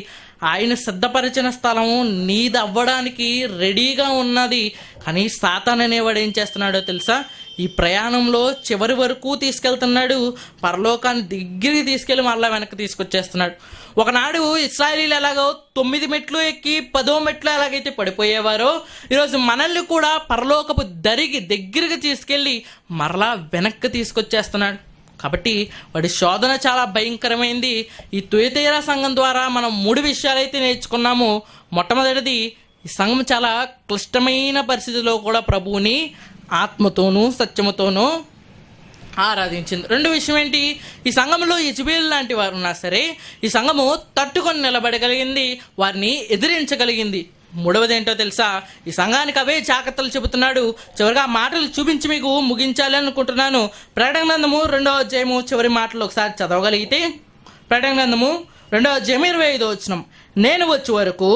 ఆయన సిద్ధపరిచిన స్థలం నీది అవ్వడానికి రెడీగా ఉన్నది. కానీ సాతాన్ అనేవాడు ఏం చేస్తున్నాడో తెలుసా? ఈ ప్రయాణంలో చివరి వరకు తీసుకెళ్తున్నాడు. పరలోకాన్ని దగ్గరికి తీసుకెళ్ళి మళ్ళీ వెనక్కి తీసుకొచ్చేస్తున్నాడు. ఒకనాడు ఇశ్రాయేలీలు ఎలాగో 9 మెట్లు ఎక్కి 10వ మెట్లు ఎలాగైతే పడిపోయేవారో, ఈరోజు మనల్ని కూడా పరలోకపు దగ్గరికి తీసుకెళ్ళి మరలా వెనక్కి తీసుకొచ్చేస్తున్నాడు. కాబట్టి వాడి శోధన చాలా భయంకరమైంది. ఈ తుయతైరా సంఘం ద్వారా మనం 3 విషయాలైతే నేర్చుకున్నాము. మొట్టమొదటిది, ఈ సంఘం చాలా క్లిష్టమైన పరిస్థితిలో కూడా ప్రభువుని ఆత్మతోనూ సత్యముతోనూ ఆరాధించింది. 2 విషయం ఏంటి? ఈ సంఘంలో యెజబెల్ లాంటి వారు ఉన్నా సరే ఈ సంఘము తట్టుకొని నిలబడగలిగింది, వారిని ఎదిరించగలిగింది. 3వది ఏంటో తెలుసా? ఈ సంఘానికి అవే జాగ్రత్తలు చెబుతున్నాడు. చివరిగా మాటలు చూపించి మీకు ముగించాలి అనుకుంటున్నాను. ప్రకటన గ్రంథము 2వ అధ్యాయము చివరి మాటలు ఒకసారి చదవగలిగితే, ప్రకటన గ్రంథము 2వ అధ్యాయం 25వ వచనం. నేను వచ్చే వరకు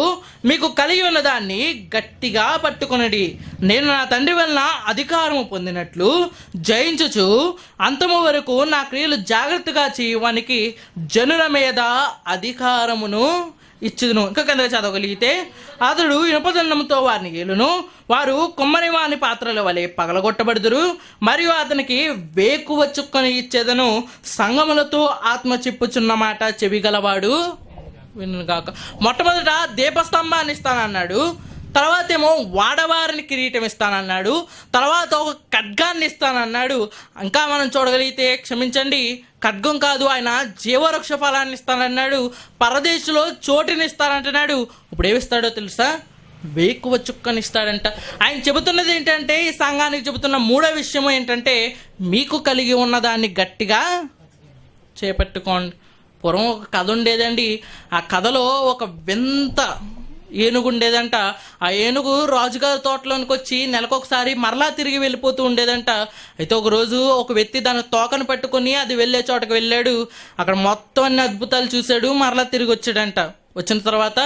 మీకు కలిగి ఉన్న దాన్ని గట్టిగా పట్టుకొనడి, నేను నా తండ్రి వలన అధికారము పొందినట్లు జయించుచు అంతము వరకు నా క్రియలు జాగ్రత్తగా చేయడానికి జనుల మీద అధికారమును ఇచ్చుదును. ఇంకా కిందగా చదవగలిగితే, అతడు ఇనుపదండంతో వారిని ఏలును, వారు కుమ్మరి వాని పాత్రల వలె పగలగొట్టబడుదురు, మరియు అతనికి వేకువ చుక్కని ఇచ్చేదను, సంగములతో ఆత్మ చెప్పుచున్న మాట చెవిగలవాడు వినుగాక. మొట్టమొదట దీపస్తంభాన్ని ఇస్తానన్నాడు, తర్వాత ఏమో వాడవారిని కిరీటం ఇస్తానన్నాడు, తర్వాత ఒక ఖడ్గాన్ని ఇస్తానన్నాడు. ఇంకా మనం చూడగలిగితే, క్షమించండి, ఖడ్గం కాదు, ఆయన జీవవృక్ష ఫలాన్ని ఇస్తానన్నాడు, పరదేశంలో చోటుని ఇస్తానంటున్నాడు. ఇప్పుడు ఏమిస్తాడో తెలుసా? వేకువ చుక్కని ఇస్తాడంట. ఆయన చెబుతున్నది ఏంటంటే, ఈ సంఘానికి చెబుతున్న 3వ విషయం ఏంటంటే, మీకు కలిగి ఉన్నదాన్ని గట్టిగా చేపట్టుకోండి. పూర్వం ఒక కథ ఉండేదండి. ఆ కథలో ఒక వింత ఏనుగు ఉండేదంట. ఆ ఏనుగు రాజుగారి తోటలోనికి వచ్చి నెలకొకసారి మరలా తిరిగి వెళ్ళిపోతూ ఉండేదంట. అయితే ఒకరోజు ఒక వ్యక్తి దాని తోకను పట్టుకొని అది వెళ్ళే చోటకు వెళ్ళాడు. అక్కడ మొత్తం అన్ని అద్భుతాలు చూశాడు, మరలా తిరిగి వచ్చాడంట. వచ్చిన తర్వాత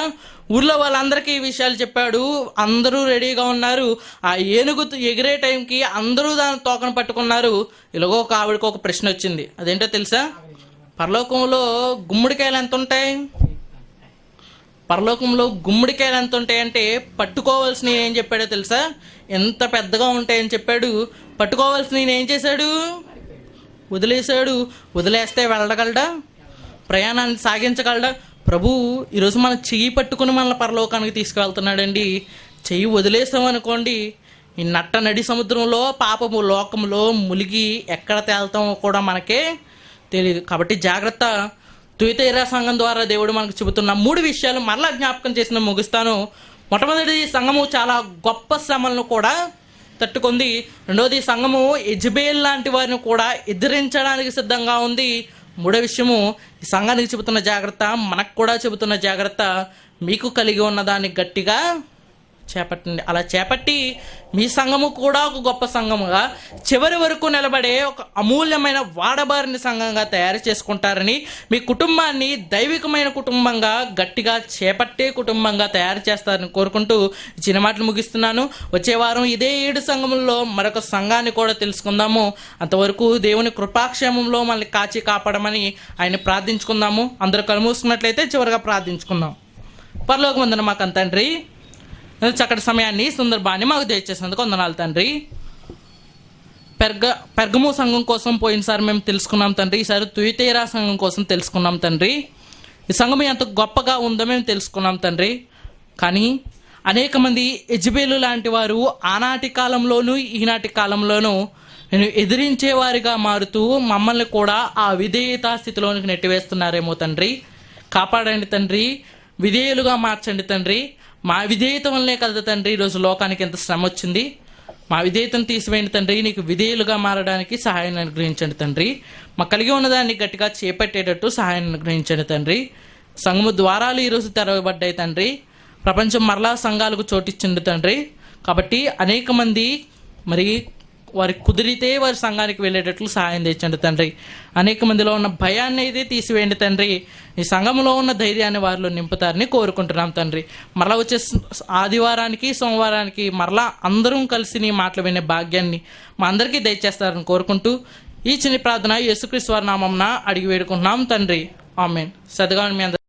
ఊర్లో వాళ్ళందరికీ ఈ విషయాలు చెప్పాడు. అందరూ రెడీగా ఉన్నారు. ఆ ఏనుగు ఎగిరే టైంకి అందరూ దాని తోకను పట్టుకున్నారు. ఇలాగో ఒక ఆవిడకి ఒక ప్రశ్న వచ్చింది. అదేంటో తెలుసా? పరలోకంలో గుమ్మడికాయలు ఎంత ఉంటాయి? పరలోకంలో గుమ్మడికాయలు ఎంత ఉంటాయంటే పట్టుకోవాల్సినవి ఏం చెప్పాడో తెలుసా? ఎంత పెద్దగా ఉంటాయని చెప్పాడు. పట్టుకోవాల్సినవి ఏం చేశాడు? వదిలేశాడు. వదిలేస్తే వెళ్ళగలడా? ప్రయాణాన్ని సాగించగలడా? ప్రభువు ఈరోజు మన చెయ్యి పట్టుకుని మనల్ని పరలోకానికి తీసుకువెళ్తున్నాడండి. చెయ్యి వదిలేసామనుకోండి, ఈ నట్ట నడి సముద్రంలో పాపము లోకంలో ములిగి ఎక్కడ తేల్తామో కూడా మనకే తెలియదు. కాబట్టి జాగ్రత్త. తుయతైరా సంఘం ద్వారా దేవుడు మనకు చెబుతున్న 3 విషయాలు మరలా జ్ఞాపకం చేసిన ముగిస్తాను. మొట్టమొదటి, సంఘము చాలా గొప్ప శ్రమలను కూడా తట్టుకుంది. రెండవది, సంఘము యెజబేల్ లాంటి వారిని కూడా ఎదిరించడానికి సిద్ధంగా ఉంది. మూడో విషయము, ఈ సంఘానికి చెబుతున్న జాగ్రత్త, మనకు కూడా చెబుతున్న జాగ్రత్త. మీకు కలిగి ఉన్న దాన్ని గట్టిగా చేపట్టండి. అలా చేపట్టి మీ సంఘము కూడా ఒక గొప్ప సంఘముగా చివరి వరకు నిలబడే ఒక అమూల్యమైన వాడబారిన సంఘంగా తయారు చేసుకుంటారని, మీ కుటుంబాన్ని దైవికమైన కుటుంబంగా గట్టిగా చేపట్టే కుటుంబంగా తయారు చేస్తారని కోరుకుంటూ చిన్న మాటలు ముగిస్తున్నాను. వచ్చే వారం ఇదే 7 సంఘముల్లో మరొక సంఘాన్ని కూడా తెలుసుకుందాము. అంతవరకు దేవుని కృపాక్షేమంలో మనల్ని కాచి కాపాడమని ఆయన ప్రార్థించుకుందాము. అందరూ కలుమూసుకున్నట్లయితే చివరిగా ప్రార్థించుకుందాం. పరలోకమందున మా తండ్రి, చక్కటి సమయాన్ని, సందర్భాన్ని మాకు దయచేసినందుకు వందనాలు తండ్రి. పెర్గము సంఘం కోసం పోయినసారి మేము తెలుసుకున్నాం తండ్రి. ఈసారి తుయతైరా సంఘం కోసం తెలుసుకున్నాం తండ్రి. ఈ సంఘం ఎంత గొప్పగా ఉందో మేము తెలుసుకున్నాం తండ్రి. కానీ అనేక మంది యెజబేలు లాంటి వారు ఆనాటి కాలంలోనూ ఈనాటి కాలంలోనూ నేను ఎదిరించేవారిగా మారుతూ మమ్మల్ని కూడా ఆ విధేయతా స్థితిలోనికి నెట్టివేస్తున్నారేమో తండ్రి. కాపాడండి తండ్రి, విధేయులుగా మార్చండి తండ్రి. మా విధేయత వల్లే కదా తండ్రి ఈరోజు లోకానికి ఎంత శ్రమ వచ్చింది. మా విధేయతను తీసివేయండి తండ్రి. నీకు విధేయులుగా మారడానికి సహాయాన్ని అనుగ్రహించండి తండ్రి. మా కలిగి ఉన్నదాన్ని గట్టిగా చేపట్టేటట్టు సహాయాన్ని అనుగ్రహించండి తండ్రి. సంఘము ద్వారాలు ఈరోజు తెరవబడ్డాయి తండ్రి. ప్రపంచం మరలా సంఘాలకు చోటిచ్చింది తండ్రి. కాబట్టి అనేక మంది మరి వారికి కుదిరితే వారి సంఘానికి వెళ్ళేటట్లు సహాయం తెచ్చండి తండ్రి. అనేక మందిలో ఉన్న భయాన్ని అయితే తీసివేయండి తండ్రి. ఈ సంఘంలో ఉన్న ధైర్యాన్ని వారిలో నింపుతారని కోరుకుంటున్నాం తండ్రి. మరలా వచ్చే ఆదివారానికి సోమవారానికి మరలా అందరం కలిసి నీ మాటలు వినే భాగ్యాన్ని మా అందరికీ దయచేస్తారని కోరుకుంటూ ఈ చిన్న ప్రార్థన యేసుక్రీస్తు వారి నామమున అడిగి వేడుకుంటున్నాం తండ్రి. ఆమేన్. సద్గా మీ అందరూ